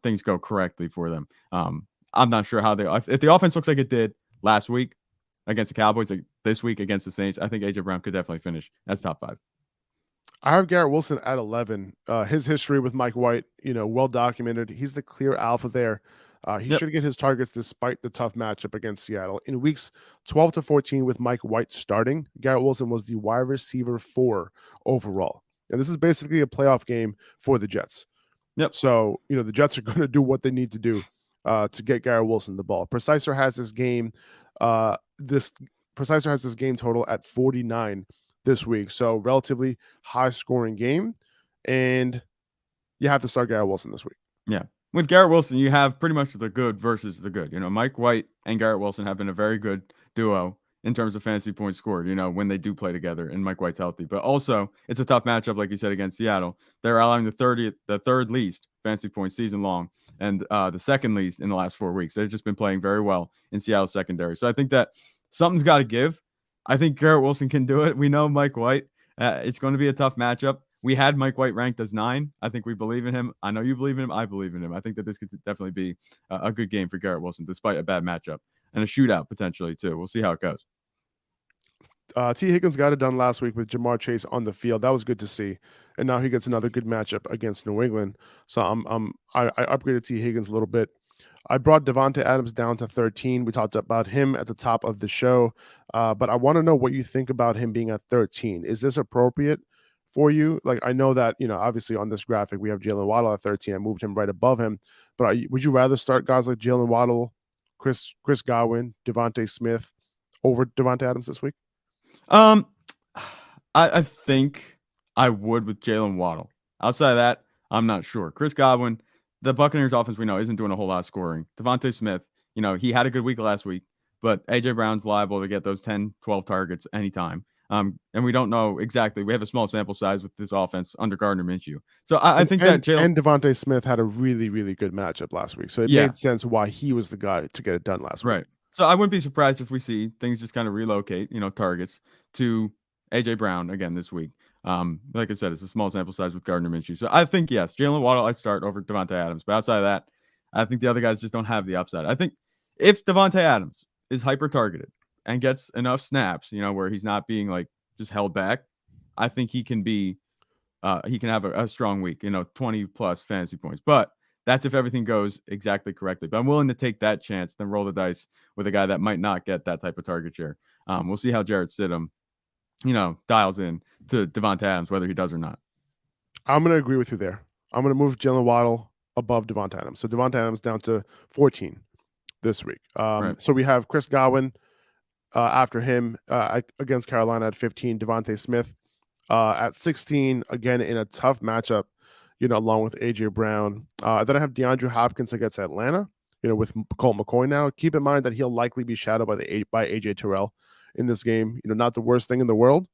things go correctly for them. I'm not sure how if the offense looks like it did last week against the Cowboys, like this week against the Saints, I think AJ Brown could definitely finish as top 5. I have Garrett Wilson at 11. His history with Mike White, well documented. He's the clear alpha there. He Yep. should get his targets despite the tough matchup against Seattle. In weeks 12 to 14 with Mike White starting, Garrett Wilson was the wide receiver 4 overall. And this is basically a playoff game for the Jets. Yep. So, the Jets are going to do what they need to do to get Garrett Wilson the ball. Preciser has this game total at 49 this week. So relatively high scoring game. And you have to start Garrett Wilson this week. Yeah. With Garrett Wilson, you have pretty much the good versus the good. Mike White and Garrett Wilson have been a very good duo in terms of fantasy points scored, when they do play together and Mike White's healthy. But also, it's a tough matchup, like you said, against Seattle. They're allowing the third least fantasy points season long and the second least in the last 4 weeks. They've just been playing very well in Seattle's secondary. So I think that something's got to give. I think Garrett Wilson can do it. We know Mike White. It's going to be a tough matchup. We had Mike White ranked as 9. I think we believe in him. I know you believe in him. I believe in him. I think that this could definitely be a good game for Garrett Wilson, despite a bad matchup and a shootout potentially too. We'll see how it goes. T. Higgins got it done last week with Jamar Chase on the field. That was good to see, and now he gets another good matchup against New England. So I upgraded T. Higgins a little bit. I brought Devontae Adams down to 13. We talked about him at the top of the show, but I want to know what you think about him being at 13. Is this appropriate for you? Like, I know that, obviously on this graphic, we have Jalen Waddle at 13. I moved him right above him, but would you rather start guys like Jalen Waddle, Chris Godwin, Devontae Smith over Devontae Adams this week? I think I would with Jalen Waddle. Outside of that, I'm not sure. Chris Godwin, the Buccaneers offense we know isn't doing a whole lot of scoring. Devontae Smith, he had a good week last week, but AJ Brown's liable to get those 10, 12 targets anytime. And we don't know exactly. We have a small sample size with this offense under Gardner Minshew. So I think that Jalen and Devontae Smith had a really, really good matchup last week. So it made sense why he was the guy to get it done last week. Right. So I wouldn't be surprised if we see things just kind of relocate, targets to AJ Brown again this week. Like I said, it's a small sample size with Gardner Minshew. So I think, yes, Jalen Waddle I'd start over Devontae Adams. But outside of that, I think the other guys just don't have the upside. I think if Devontae Adams is hyper targeted and gets enough snaps, where he's not being like just held back, I think he can be he can have a strong week, 20 plus fantasy points. But that's if everything goes exactly correctly. But I'm willing to take that chance, then roll the dice with a guy that might not get that type of target share. We'll see how Jarrett Stidham, dials in to Devontae Adams, whether he does or not. I'm going to agree with you there. I'm going to move Jalen Waddle above Devontae Adams. So Devontae Adams down to 14 this week. Right. So we have Chris Godwin after him against Carolina at 15, Devontae Smith at 16, again in a tough matchup, along with AJ Brown. Then I have DeAndre Hopkins against Atlanta, with Colt McCoy now. Keep in mind that he'll likely be shadowed by AJ Terrell in this game. Not the worst thing in the world.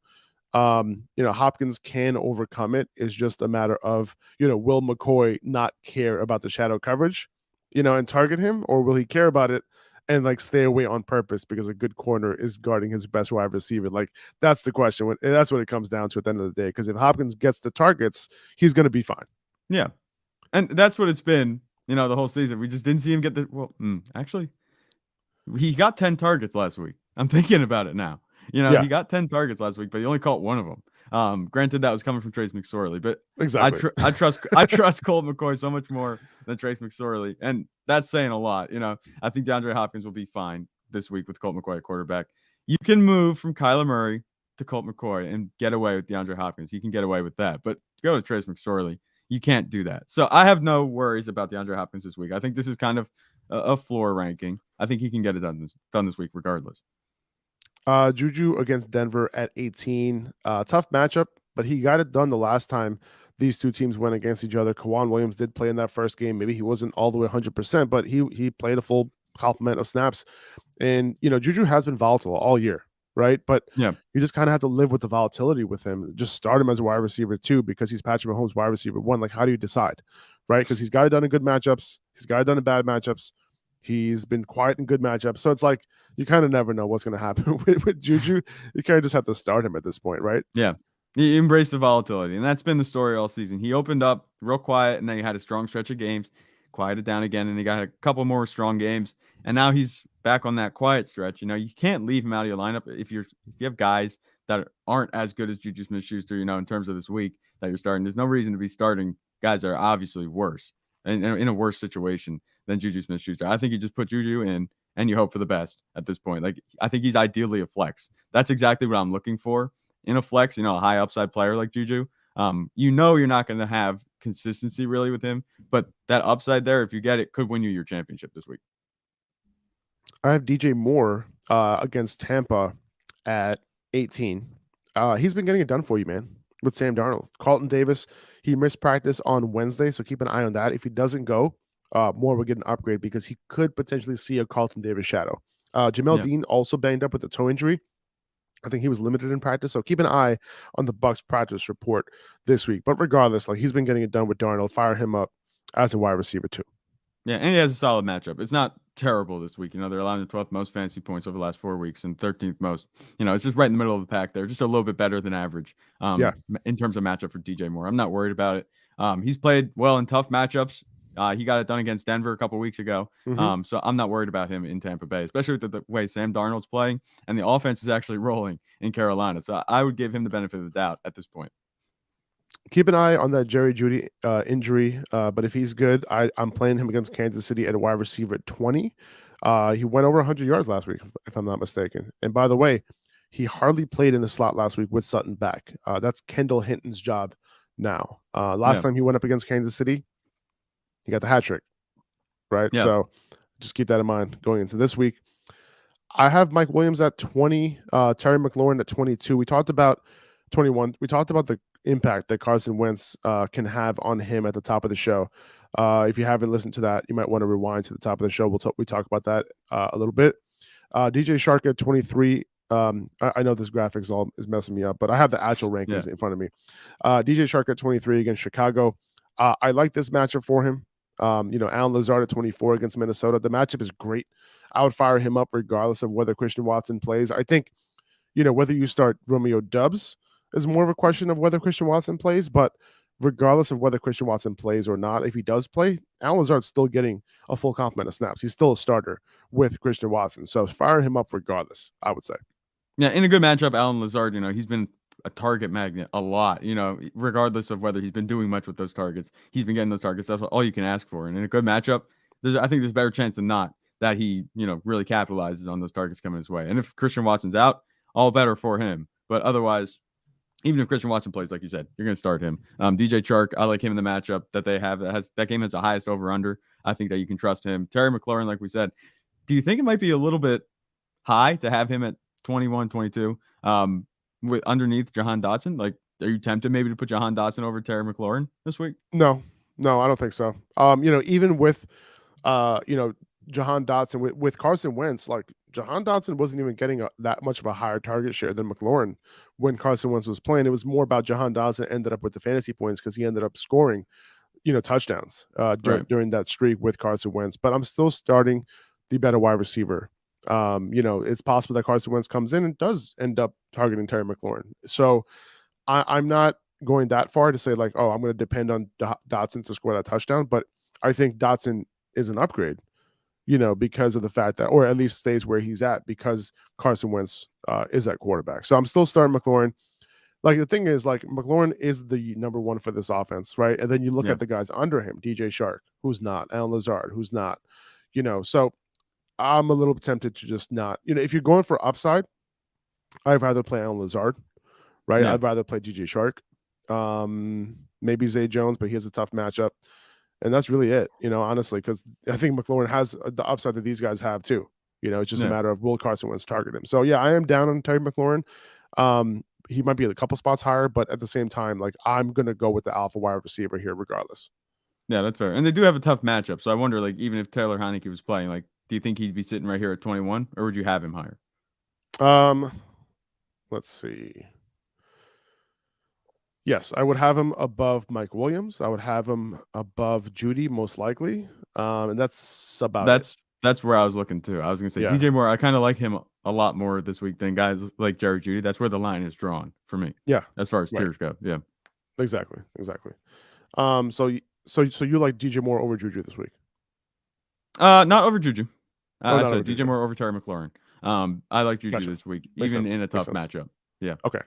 Hopkins can overcome it. It's just a matter of, will McCoy not care about the shadow coverage, and target him, or will he care about it and like stay away on purpose because a good corner is guarding his best wide receiver? Like, that's the question. That's what it comes down to at the end of the day. Because if Hopkins gets the targets, he's going to be fine. Yeah, and that's what it's been. The whole season. We just didn't see him get the. Well, actually, he got 10 targets last week. I'm thinking about it now. He got 10 targets last week, but he only caught one of them. Granted, that was coming from Trace McSorley, but exactly. I trust Colt McCoy so much more than Trace McSorley, and that's saying a lot. I think DeAndre Hopkins will be fine this week with Colt McCoy at quarterback. You can move from Kyler Murray to Colt McCoy and get away with DeAndre Hopkins. You can get away with that, but go to Trace McSorley, you can't do that. So I have no worries about DeAndre Hopkins this week. I think this is kind of a floor ranking. I think he can get it done this week regardless. Juju against Denver at 18. Tough matchup, but he got it done the last time these two teams went against each other. Kawhi Williams did play in that first game. Maybe he wasn't all the way 100%, but he played a full complement of snaps. And Juju has been volatile all year, right? But Yeah. you just kind of have to live with the volatility with him. Just start him as a wide receiver 2 because he's Patrick Mahomes wide receiver 1. Like, how do you decide, right? Because he's got it done in good matchups. He's got it done in bad matchups. He's been quiet in good matchups. So it's like you kind of never know what's going to happen with Juju. You kind of just have to start him at this point, right? Yeah. He embraced the volatility, and that's been the story all season. He opened up real quiet, and then he had a strong stretch of games, quieted down again, and he got a couple more strong games, and now he's back on that quiet stretch. You can't leave him out of your lineup if you have guys that aren't as good as Juju Smith-Schuster, in terms of this week that you're starting. There's no reason to be starting guys that are obviously worse and in a worse situation than Juju Smith-Schuster. I think you just put Juju in and you hope for the best at this point. Like, I think he's ideally a flex. That's exactly what I'm looking for in a flex, a high upside player like Juju. You're not going to have consistency really with him, but that upside there, if you get it, could win you your championship this week. I have DJ Moore against Tampa at 18. He's been getting it done for you, man, with Sam Darnold. Carlton Davis, he missed practice on Wednesday, so keep an eye on that. If he doesn't go, Moore will get an upgrade because he could potentially see a Carlton Davis shadow. Jamel Dean also banged up with a toe injury. I think he was limited in practice, so keep an eye on the Bucs practice report this week. But regardless, like, he's been getting it done with Darnold. Fire him up as a wide receiver too. Yeah, and he has a solid matchup. It's not terrible this week. They're allowing the 12th most fantasy points over the last 4 weeks and 13th most. It's just right in the middle of the pack there, just a little bit better than average Yeah. in terms of matchup for DJ Moore. I'm not worried about it. He's played well in tough matchups. He got it done against Denver a couple weeks ago. So I'm not worried about him in Tampa Bay, especially with the way Sam Darnold's playing and the offense is actually rolling in Carolina. So I would give him the benefit of the doubt at this point. Keep an eye on that Jerry Jeudy injury, but if he's good, I'm playing him against Kansas City at a wide receiver at 20. He went over 100 yards last week, if I'm not mistaken. And by the way, he hardly played in the slot last week with Sutton back. That's Kendall Hinton's job now. Last time he went up against Kansas City, he got the hat trick, right? Yeah. So just keep that in mind going into this week. I have Mike Williams at 20, Terry McLaurin at 22. We talked about 21. We talked about the impact that Carson Wentz can have on him at the top of the show. If you haven't listened to that, you might want to rewind to the top of the show. We talk about that a little bit. DJ Shark at 23. I know this graphics all is messing me up, but I have the actual rankings in front of me. DJ Shark at 23 against Chicago. I like this matchup for him. Alan Lazard at 24 against Minnesota. The matchup is great. I would fire him up regardless of whether Christian Watson plays. I think, whether you start Romeo Doubs is more of a question of whether Christian Watson plays, but regardless of whether Christian Watson plays or not, if he does play, Alan Lazard's still getting a full complement of snaps. He's still a starter with Christian Watson. So fire him up regardless, I would say. Yeah, in a good matchup, Alan Lazard, he's been a target magnet a lot, regardless of whether he's been doing much with those targets. He's been getting those targets. That's all you can ask for. And in a good matchup, I think there's a better chance than not that he, really capitalizes on those targets coming his way. And if Christian Watson's out, all better for him. But otherwise, even if Christian Watson plays, like you said, you're going to start him. DJ Chark, I like him in the matchup that they have. That game has the highest over/under. I think that you can trust him. Terry McLaurin, like we said, do you think it might be a little bit high to have him at 21, 22 with underneath Jahan Dotson? Like, are you tempted maybe to put Jahan Dotson over Terry McLaurin this week? No, I don't think so. Even with, Jahan Dotson with Carson Wentz, like Jahan Dotson wasn't even getting that much of a higher target share than McLaurin when Carson Wentz was playing. It was more about Jahan Dotson ended up with the fantasy points because he ended up scoring, touchdowns during that streak with Carson Wentz. But I'm still starting the better wide receiver. It's possible that Carson Wentz comes in and does end up targeting Terry McLaurin. So I'm not going that far to say like, oh, I'm going to depend on Dotson to score that touchdown. But I think Dotson is an upgrade, because of the fact that, or at least stays where he's at because Carson Wentz is at quarterback. So I'm still starting McLaurin. Like, the thing is, like, McLaurin is the number one for this offense, right? And then you look at the guys under him, DJ Shark, who's not, Alan Lazard, who's not, so I'm a little tempted to just not, if you're going for upside, I'd rather play Alan Lazard, right? Yeah. I'd rather play DJ Shark. Maybe Zay Jones, but he has a tough matchup. And that's really it, honestly, because I think McLaurin has the upside that these guys have too. It's just a Yeah. matter of will Carson Wentz target him. So yeah, I am down on Terry McLaurin. He might be a couple spots higher, but at the same time, like I'm gonna go with the alpha wide receiver here regardless. Yeah, that's fair. And they do have a tough matchup. So I wonder, like, even if Taylor Heineke was playing, like, do you think he'd be sitting right here at 21, or would you have him higher? Um, let's see. Yes, I would have him above Mike Williams. I would have him above Judy, most likely. And that's about it. That's where I was looking too. I was gonna say Yeah. DJ Moore. I kind of like him a lot more this week than guys like Jerry Judy. That's where the line is drawn for me Yeah. as far as Right. tiers go. Yeah. Exactly. So you like DJ Moore over Juju this week? Not over Juju. Oh, I not over said DJ Juju. Moore over Terry McLaurin. I like Juju Gotcha. this week, Makes even sense. in a Makes tough sense. matchup. Yeah. Okay.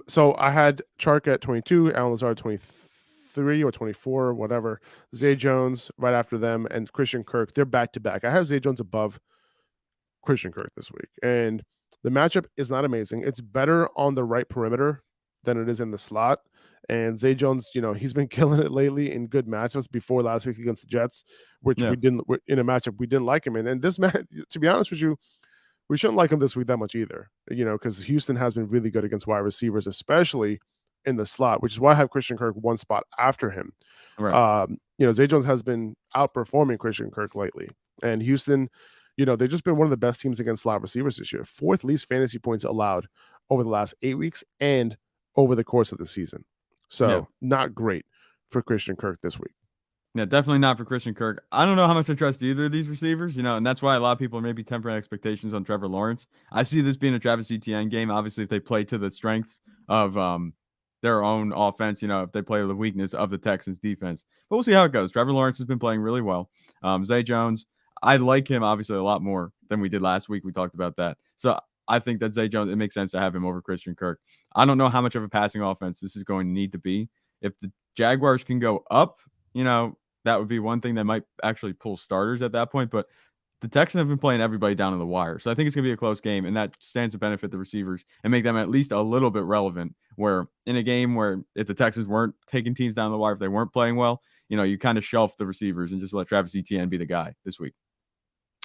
So I had Chark at 22, Alan Lazard 23 or 24, whatever. Zay Jones right after them, and Christian Kirk. They're back to back. I have Zay Jones above Christian Kirk this week, and the matchup is not amazing. It's better on the right perimeter than it is in the slot. And Zay Jones, he's been killing it lately in good matchups. Before last week against the Jets, which Yeah. we didn't in a matchup we didn't like him in. And this match, to be honest with you, we shouldn't like him this week that much either, because Houston has been really good against wide receivers, especially in the slot, which is why I have Christian Kirk one spot after him. Right. Zay Jones has been outperforming Christian Kirk lately, and Houston, they've just been one of the best teams against slot receivers this year. Fourth least fantasy points allowed over the last 8 weeks and over the course of the season. So Yeah. not great for Christian Kirk this week. Yeah, definitely not for Christian Kirk. I don't know how much I trust either of these receivers, and that's why a lot of people are maybe tempering expectations on Trevor Lawrence. I see this being a Travis Etienne game. Obviously, if they play to the strengths of their own offense, if they play to the weakness of the Texans defense. But we'll see how it goes. Trevor Lawrence has been playing really well. Zay Jones, I like him obviously a lot more than we did last week. We talked about that. So I think that Zay Jones, it makes sense to have him over Christian Kirk. I don't know how much of a passing offense this is going to need to be. If the Jaguars can go up, that would be one thing that might actually pull starters at that point. But the Texans have been playing everybody down to the wire. So I think it's going to be a close game, and that stands to benefit the receivers and make them at least a little bit relevant. Where in a game where if the Texans weren't taking teams down the wire, if they weren't playing well, you kind of shelf the receivers and just let Travis Etienne be the guy this week.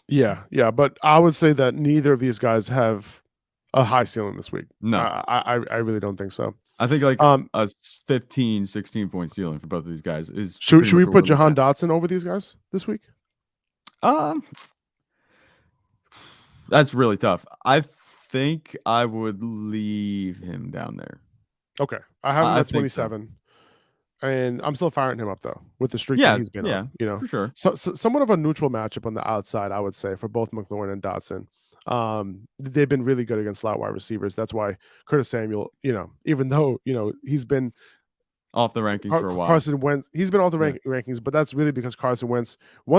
Yeah, but I would say that neither of these guys have a high ceiling this week. No. I really don't think so. I think like a 15, 16 point ceiling for both of these guys is. Should we put Jahan Dotson over these guys this week? That's really tough. I think I would leave him down there. Okay, I have him at 27, and I'm still firing him up though with the streak that he's been on. For sure. So somewhat of a neutral matchup on the outside, I would say, for both McLaurin and Dotson. They've been really good against slot wide receivers. That's why Curtis Samuel, even though he's been off the rankings for a while. Carson Wentz, he's been off the rankings, but that's really because once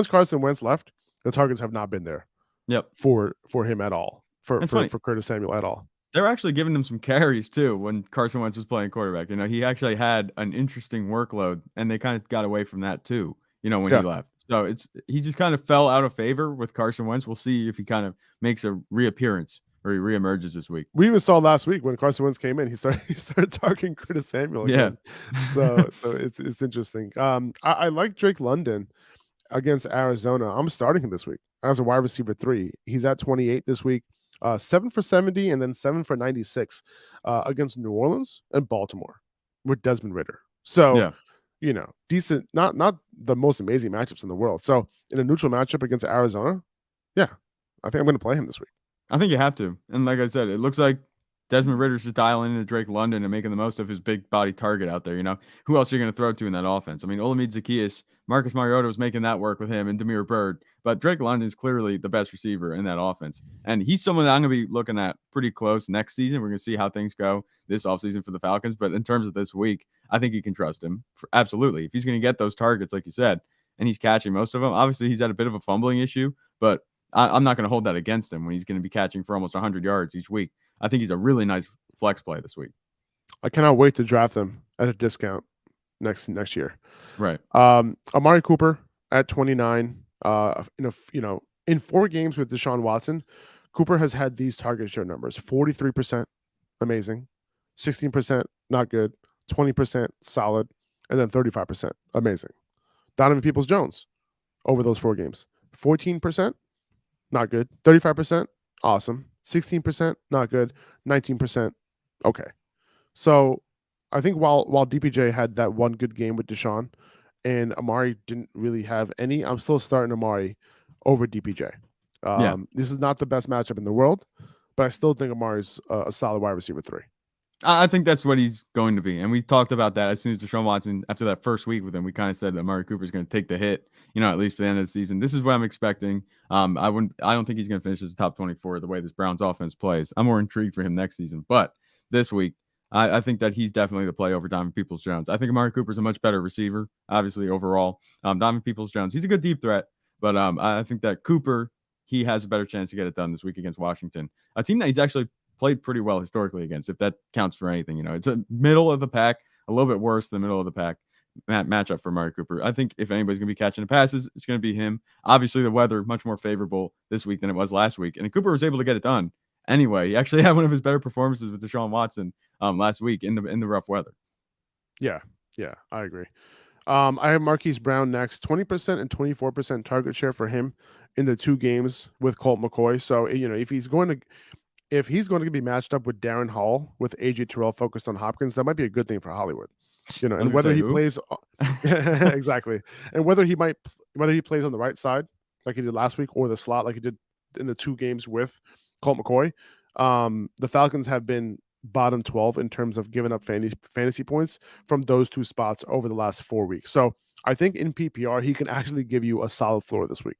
Carson Wentz left, the targets have not been there. Yep. For him at all. For Curtis Samuel at all. They're actually giving him some carries too when Carson Wentz was playing quarterback. He actually had an interesting workload, and they kind of got away from that too. When he left. So he just kind of fell out of favor with Carson Wentz. We'll see if he kind of makes a reappearance or he reemerges this week. We even saw last week when Carson Wentz came in, he started talking Curtis Samuel again. Yeah. So it's interesting. I like Drake London against Arizona. I'm starting him this week as a wide receiver 3. He's at 28 this week. 7 for 70 and then 7 for 96 against New Orleans and Baltimore with Desmond Ridder. So decent, not the most amazing matchups in the world. So in a neutral matchup against Arizona, I think I'm going to play him this week. I think you have to. And like I said, it looks like Desmond Ridder's just dialing into Drake London and making the most of his big body target out there. Who else are you going to throw to in that offense? I mean, Olamide Zaccheaus, Marcus Mariota was making that work with him, and Damiere Byrd. But Drake London's clearly the best receiver in that offense. And he's someone that I'm going to be looking at pretty close next season. We're going to see how things go this offseason for the Falcons. But in terms of this week, I think you can trust him. Absolutely. If he's going to get those targets, like you said, and he's catching most of them, obviously he's had a bit of a fumbling issue, but I'm not going to hold that against him when he's going to be catching for almost 100 yards each week. I think he's a really nice flex play this week. I cannot wait to draft him at a discount next year. Right. Amari Cooper at 29. In 4 games with Deshaun Watson, Cooper has had these target share numbers: 43%, amazing; 16%, not good; 20%, solid; and then 35%, amazing. Donovan Peoples-Jones over those 4 games: 14%, not good. 35%, awesome. 16%, not good. 19%, okay. So I think while DPJ had that one good game with Deshaun and Amari didn't really have any, I'm still starting Amari over DPJ. Yeah. This is not the best matchup in the world, but I still think Amari's a solid wide receiver 3. I think that's what he's going to be. And we talked about that as soon as Deshaun Watson, after that first week with him, we kind of said that Amari Cooper is going to take the hit, at least for the end of the season. This is what I'm expecting. I don't think he's going to finish as a top 24 the way this Browns offense plays. I'm more intrigued for him next season. But this week, I think that he's definitely the play over Donovan Peoples-Jones. I think Amari Cooper is a much better receiver, obviously, overall. Donovan Peoples-Jones, he's a good deep threat. But I think that Cooper, he has a better chance to get it done this week against Washington, a team that he's actually played pretty well historically against, if that counts for anything. It's a middle of the pack, a little bit worse than middle of the pack matchup for Amari Cooper. I think if anybody's going to be catching the passes, it's going to be him. Obviously, the weather much more favorable this week than it was last week, and Cooper was able to get it done anyway. He actually had one of his better performances with Deshaun Watson last week in the rough weather. Yeah, I agree. I have Marquise Brown next, 20% and 24% target share for him in the 2 games with Colt McCoy. So, if he's going to be matched up with Darren Hall with AJ Terrell focused on Hopkins, that might be a good thing for Hollywood. And whether he plays exactly, and whether he plays on the right side like he did last week or the slot like he did in the 2 games with Colt McCoy, the Falcons have been bottom 12 in terms of giving up fantasy points from those 2 spots over the last 4 weeks. So I think in PPR he can actually give you a solid floor this week.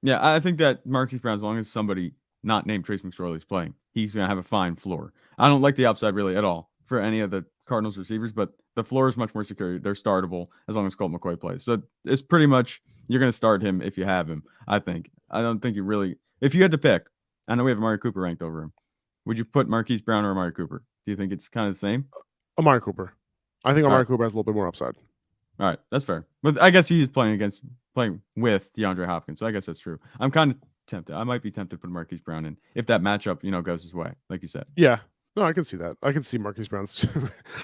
Yeah, I think that Marquise Brown, as long as somebody not named Trace McSorley is playing, he's going to have a fine floor. I don't like the upside really at all for any of the Cardinals receivers, but the floor is much more secure. They're startable as long as Colt McCoy plays. So it's pretty much you're going to start him if you have him, I think. I don't think you really – if you had to pick, I know we have Amari Cooper ranked over him. Would you put Marquise Brown or Amari Cooper? Do you think it's kind of the same? Amari Cooper. I think Amari Cooper has a little bit more upside. All right, that's fair. But I guess he's playing with DeAndre Hopkins, so I guess that's true. I'm kind of tempted. I might be tempted to put Marquise Brown in if that matchup, goes his way, like you said. Yeah. No, I can see that. I can see Marquise Brown's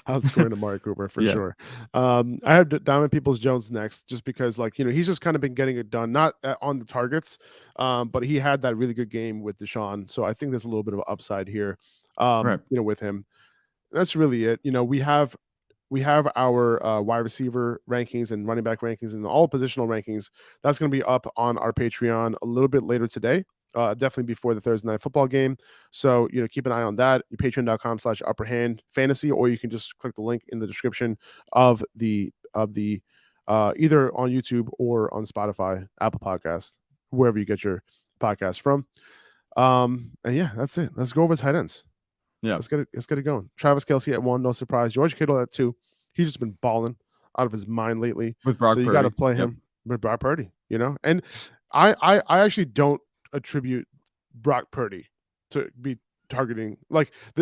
outscoring Amari Cooper for sure. I have Donovan Peoples-Jones next, just because, he's just kind of been getting it done, not on the targets, but he had that really good game with Deshaun, so I think there's a little bit of upside here, with him. That's really it. We have our wide receiver rankings and running back rankings and all positional rankings. That's going to be up on our Patreon a little bit later today. Definitely before the Thursday night football game. So, keep an eye on that. Patreon.com/upperhand fantasy, or you can just click the link in the description of the either on YouTube or on Spotify, Apple Podcasts, wherever you get your podcast from. And yeah, that's it. Let's go over tight ends. Yeah. Let's get it going. Travis Kelce at 1, no surprise. George Kittle at 2. He's just been balling out of his mind lately. With Brock Purdy. So you got to play him with Brock Purdy, And I actually don't attribute Brock Purdy to be targeting.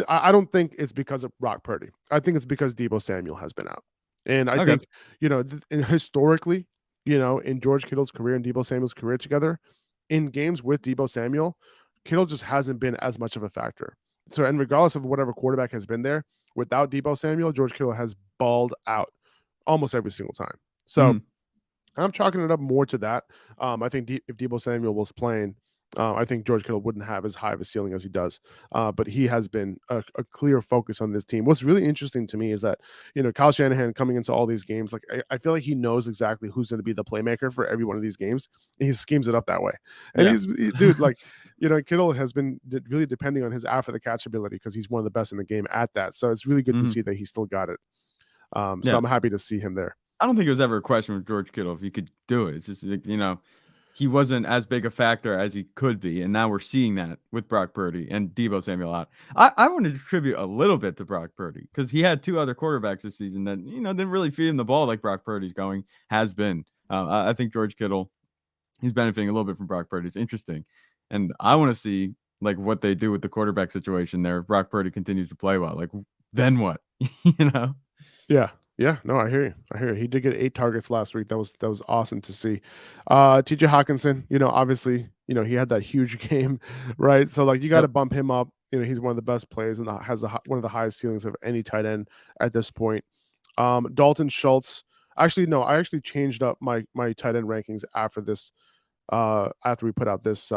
I don't think it's because of Brock Purdy. I think it's because Deebo Samuel has been out. And I think, historically, in George Kittle's career and Deebo Samuel's career together, in games with Deebo Samuel, Kittle just hasn't been as much of a factor. So, and regardless of whatever quarterback has been there, without Deebo Samuel, George Kittle has balled out almost every single time. So I'm chalking it up more to that. I think if Deebo Samuel was playing, I think George Kittle wouldn't have as high of a ceiling as he does. But he has been a clear focus on this team. What's really interesting to me is that, Kyle Shanahan coming into all these games, I feel like he knows exactly who's going to be the playmaker for every one of these games. And he schemes it up that way. And Kittle has been really depending on his after the catch ability because he's one of the best in the game at that. So it's really good to see that he still got it. So I'm happy to see him there. I don't think it was ever a question with George Kittle if he could do it. It's just, he wasn't as big a factor as he could be. And now we're seeing that with Brock Purdy and Deebo Samuel out. I want to attribute a little bit to Brock Purdy because he had 2 other quarterbacks this season that, didn't really feed him the ball like Brock Purdy's has been. I think George Kittle, he's benefiting a little bit from Brock Purdy. It's interesting. And I want to see what they do with the quarterback situation there. If Brock Purdy continues to play well, then what, Yeah. Yeah, no, I hear you. He did get 8 targets last week. That was awesome to see. TJ Hawkinson, obviously, he had that huge game, right? So you got to bump him up. He's one of the best players and has one of the highest ceilings of any tight end at this point. Dalton Schultz. Actually, no, I actually changed up my tight end rankings after this. After we put out this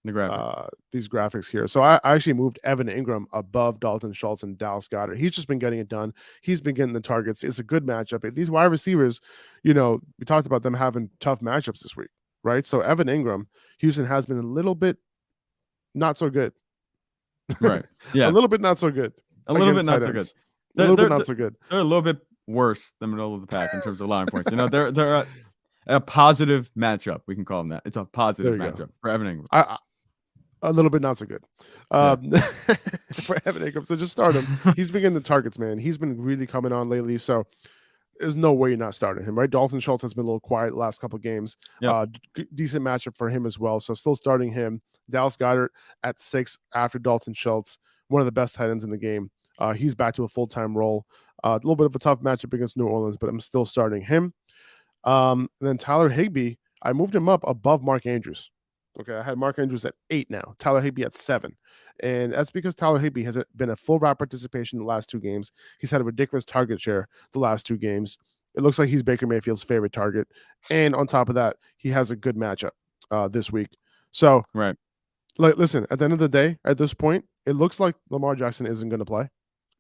The graphic. These graphics here. So I actually moved Evan Ingram above Dalton Schultz and Dallas Goedert. He's just been getting it done. He's been getting the targets. It's a good matchup. If these wide receivers, we talked about them having tough matchups this week, right? So Evan Ingram, Houston has been a little bit not so good. Right. Yeah. A little bit not so good. A little bit against not tight so good. ends. A little bit not so good. They're a little bit worse than middle of the pack in terms of allowing points. They're a positive matchup. We can call them that. It's a positive matchup for Evan Ingram. A little bit not so good for Evan Ingram. So just start him. He's been getting the targets, man. He's been really coming on lately. So there's no way you're not starting him, right? Dalton Schultz has been a little quiet the last couple of games. Yep. Decent matchup for him as well. So still starting him. Dallas Goedert at 6 after Dalton Schultz, one of the best tight ends in the game. He's back to a full-time role. A little bit of a tough matchup against New Orleans, but I'm still starting him. And then Tyler Higbee, I moved him up above Mark Andrews. Okay, I had Mark Andrews at 8 now. Tyler Higbee at 7. And that's because Tyler Higbee has been a full route participation in the last 2 games. He's had a ridiculous target share the last 2 games. It looks like he's Baker Mayfield's favorite target. And on top of that, he has a good matchup this week. So, right. Listen, at the end of the day, at this point, it looks like Lamar Jackson isn't going to play.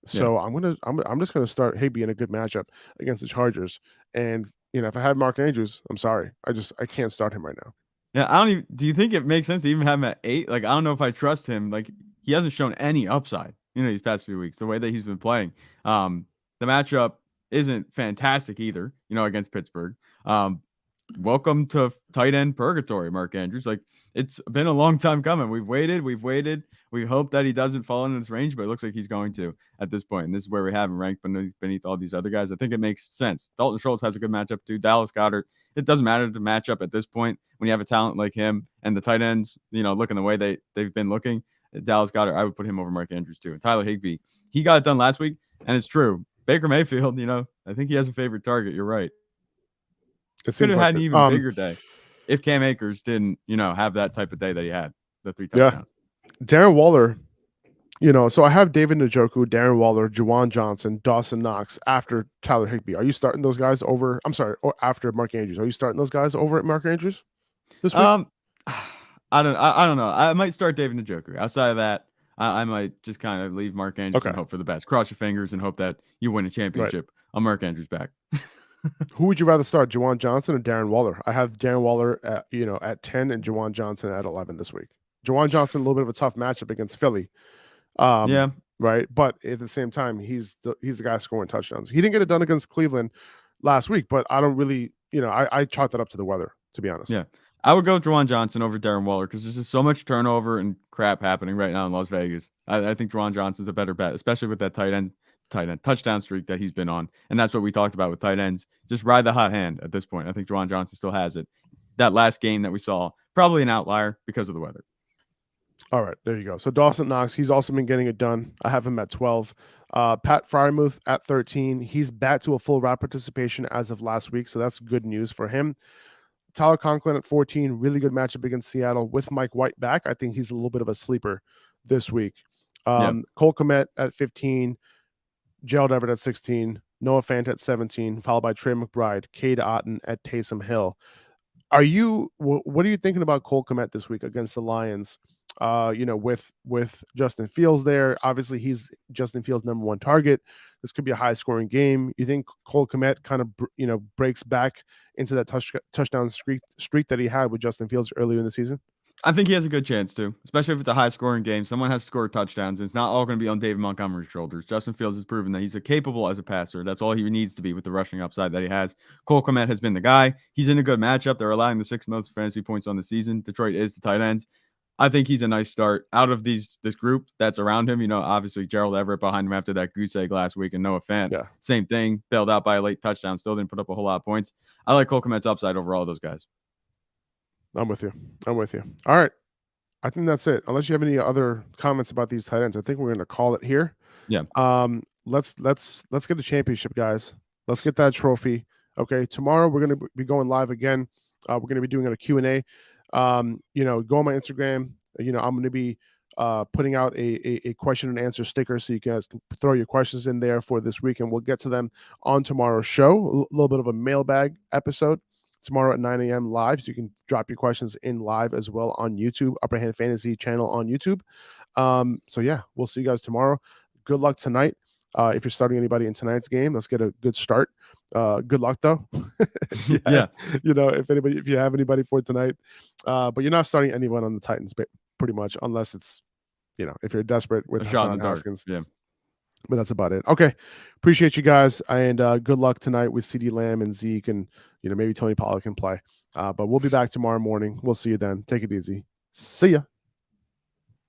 So yeah. I'm just gonna start Higbee in a good matchup against the Chargers. And if I had Mark Andrews, I'm sorry. I can't start him right now. Yeah, do you think it makes sense to even have him at 8? Like, I don't know if I trust him. Like, he hasn't shown any upside, these past few weeks, the way that he's been playing. The matchup isn't fantastic either, against Pittsburgh. Welcome to tight end purgatory, Mark Andrews. Like, it's been a long time coming. We've waited. We hope that he doesn't fall in this range, but it looks like he's going to at this point. And this is where we have him ranked beneath all these other guys. I think it makes sense. Dalton Schultz has a good matchup too. Dallas Goedert. It doesn't matter to match up at this point when you have a talent like him and the tight ends, looking the way they've been looking. Dallas Goedert, I would put him over Mark Andrews too. And Tyler Higbee, he got it done last week, and it's true. Baker Mayfield, I think he has a favorite target. You're right. It could have had an even bigger day if Cam Akers didn't, have that type of day that he had, the 3 touchdowns. Yeah. Darren Waller, so I have David Njoku, Darren Waller, Juwan Johnson, Dawson Knox after Tyler Higbee. Are you starting those guys over? I'm sorry, or after Mark Andrews? Are you starting those guys over at Mark Andrews this week? I don't know. I might start David Njoku. Outside of that, I might just kind of leave Mark Andrews and hope for the best. Cross your fingers and hope that you win a championship on Mark Andrews' back. Who would you rather start, Juwan Johnson or Darren Waller? I have Darren Waller at 10 and Juwan Johnson at 11 this week. Juwan Johnson, a little bit of a tough matchup against Philly. Right. But at the same time, he's the guy scoring touchdowns. He didn't get it done against Cleveland last week, but I don't really, I chalk that up to the weather, to be honest. Yeah. I would go Juwan Johnson over Darren Waller because there's just so much turnover and crap happening right now in Las Vegas. I think Juwan Johnson's a better bet, especially with that tight end touchdown streak that he's been on. And that's what we talked about with tight ends. Just ride the hot hand at this point. I think Juwan Johnson still has it. That last game that we saw, probably an outlier because of the weather. All right, there you go. So Dawson Knox, he's also been getting it done. I have him at 12. Pat Freiermuth at 13. He's back to a full route participation as of last week, so that's good news for him. Tyler Conklin at 14. Really good matchup against Seattle with Mike White back. I think he's a little bit of a sleeper this week. Cole Kmet at 15. Gerald Everett at 16. Noah Fant at 17, followed by Trey McBride, Cade Otton at Taysom Hill. What are you thinking about Cole Kmet this week against the Lions? With Justin Fields there, obviously he's Justin Fields' number 1 target. This could be a high scoring game. You think Cole Kmet kind of breaks back into that touchdown streak that he had with Justin Fields earlier in the season? I think he has a good chance to, especially if it's a high scoring game. Someone has to score touchdowns. It's not all going to be on David Montgomery's shoulders. Justin Fields has proven that he's capable as a passer. That's all he needs to be with the rushing upside that he has. Cole Kmet has been the guy. He's in a good matchup. They're allowing the 6th most fantasy points on the season. Detroit is the tight ends. I think he's a nice start out of this group that's around him. Obviously Gerald Everett behind him after that goose egg last week, and Noah Fant, same thing, bailed out by a late touchdown, still didn't put up a whole lot of points. I like Cole Kmet's upside over all those guys. I'm with you. All right. I think that's it. Unless you have any other comments about these tight ends, I think we're going to call it here. Yeah. Let's get a championship, guys. Let's get that trophy. Okay. Tomorrow we're going to be going live again. We're going to be doing a Q&A. Go on my Instagram. I'm going to be putting out a question and answer sticker, so you guys can throw your questions in there for this week, and we'll get to them on tomorrow's show. A little bit of a mailbag episode. tomorrow at 9 a.m. live. So you can drop your questions in live as well on YouTube, Upper Hand Fantasy channel on YouTube. So yeah, we'll see you guys tomorrow. Good luck tonight. If you're starting anybody in tonight's game, let's get a good start. Good luck though. Yeah. If you have anybody for tonight, but you're not starting anyone on the Titans pretty much, unless it's, if you're desperate with A shot in Hassan the dark. Haskins. Yeah. But that's about it. Okay. Appreciate you guys. And good luck tonight with CeeDee Lamb and Zeke, and maybe Tony Pollard can play. But we'll be back tomorrow morning. We'll see you then. Take it easy. See ya.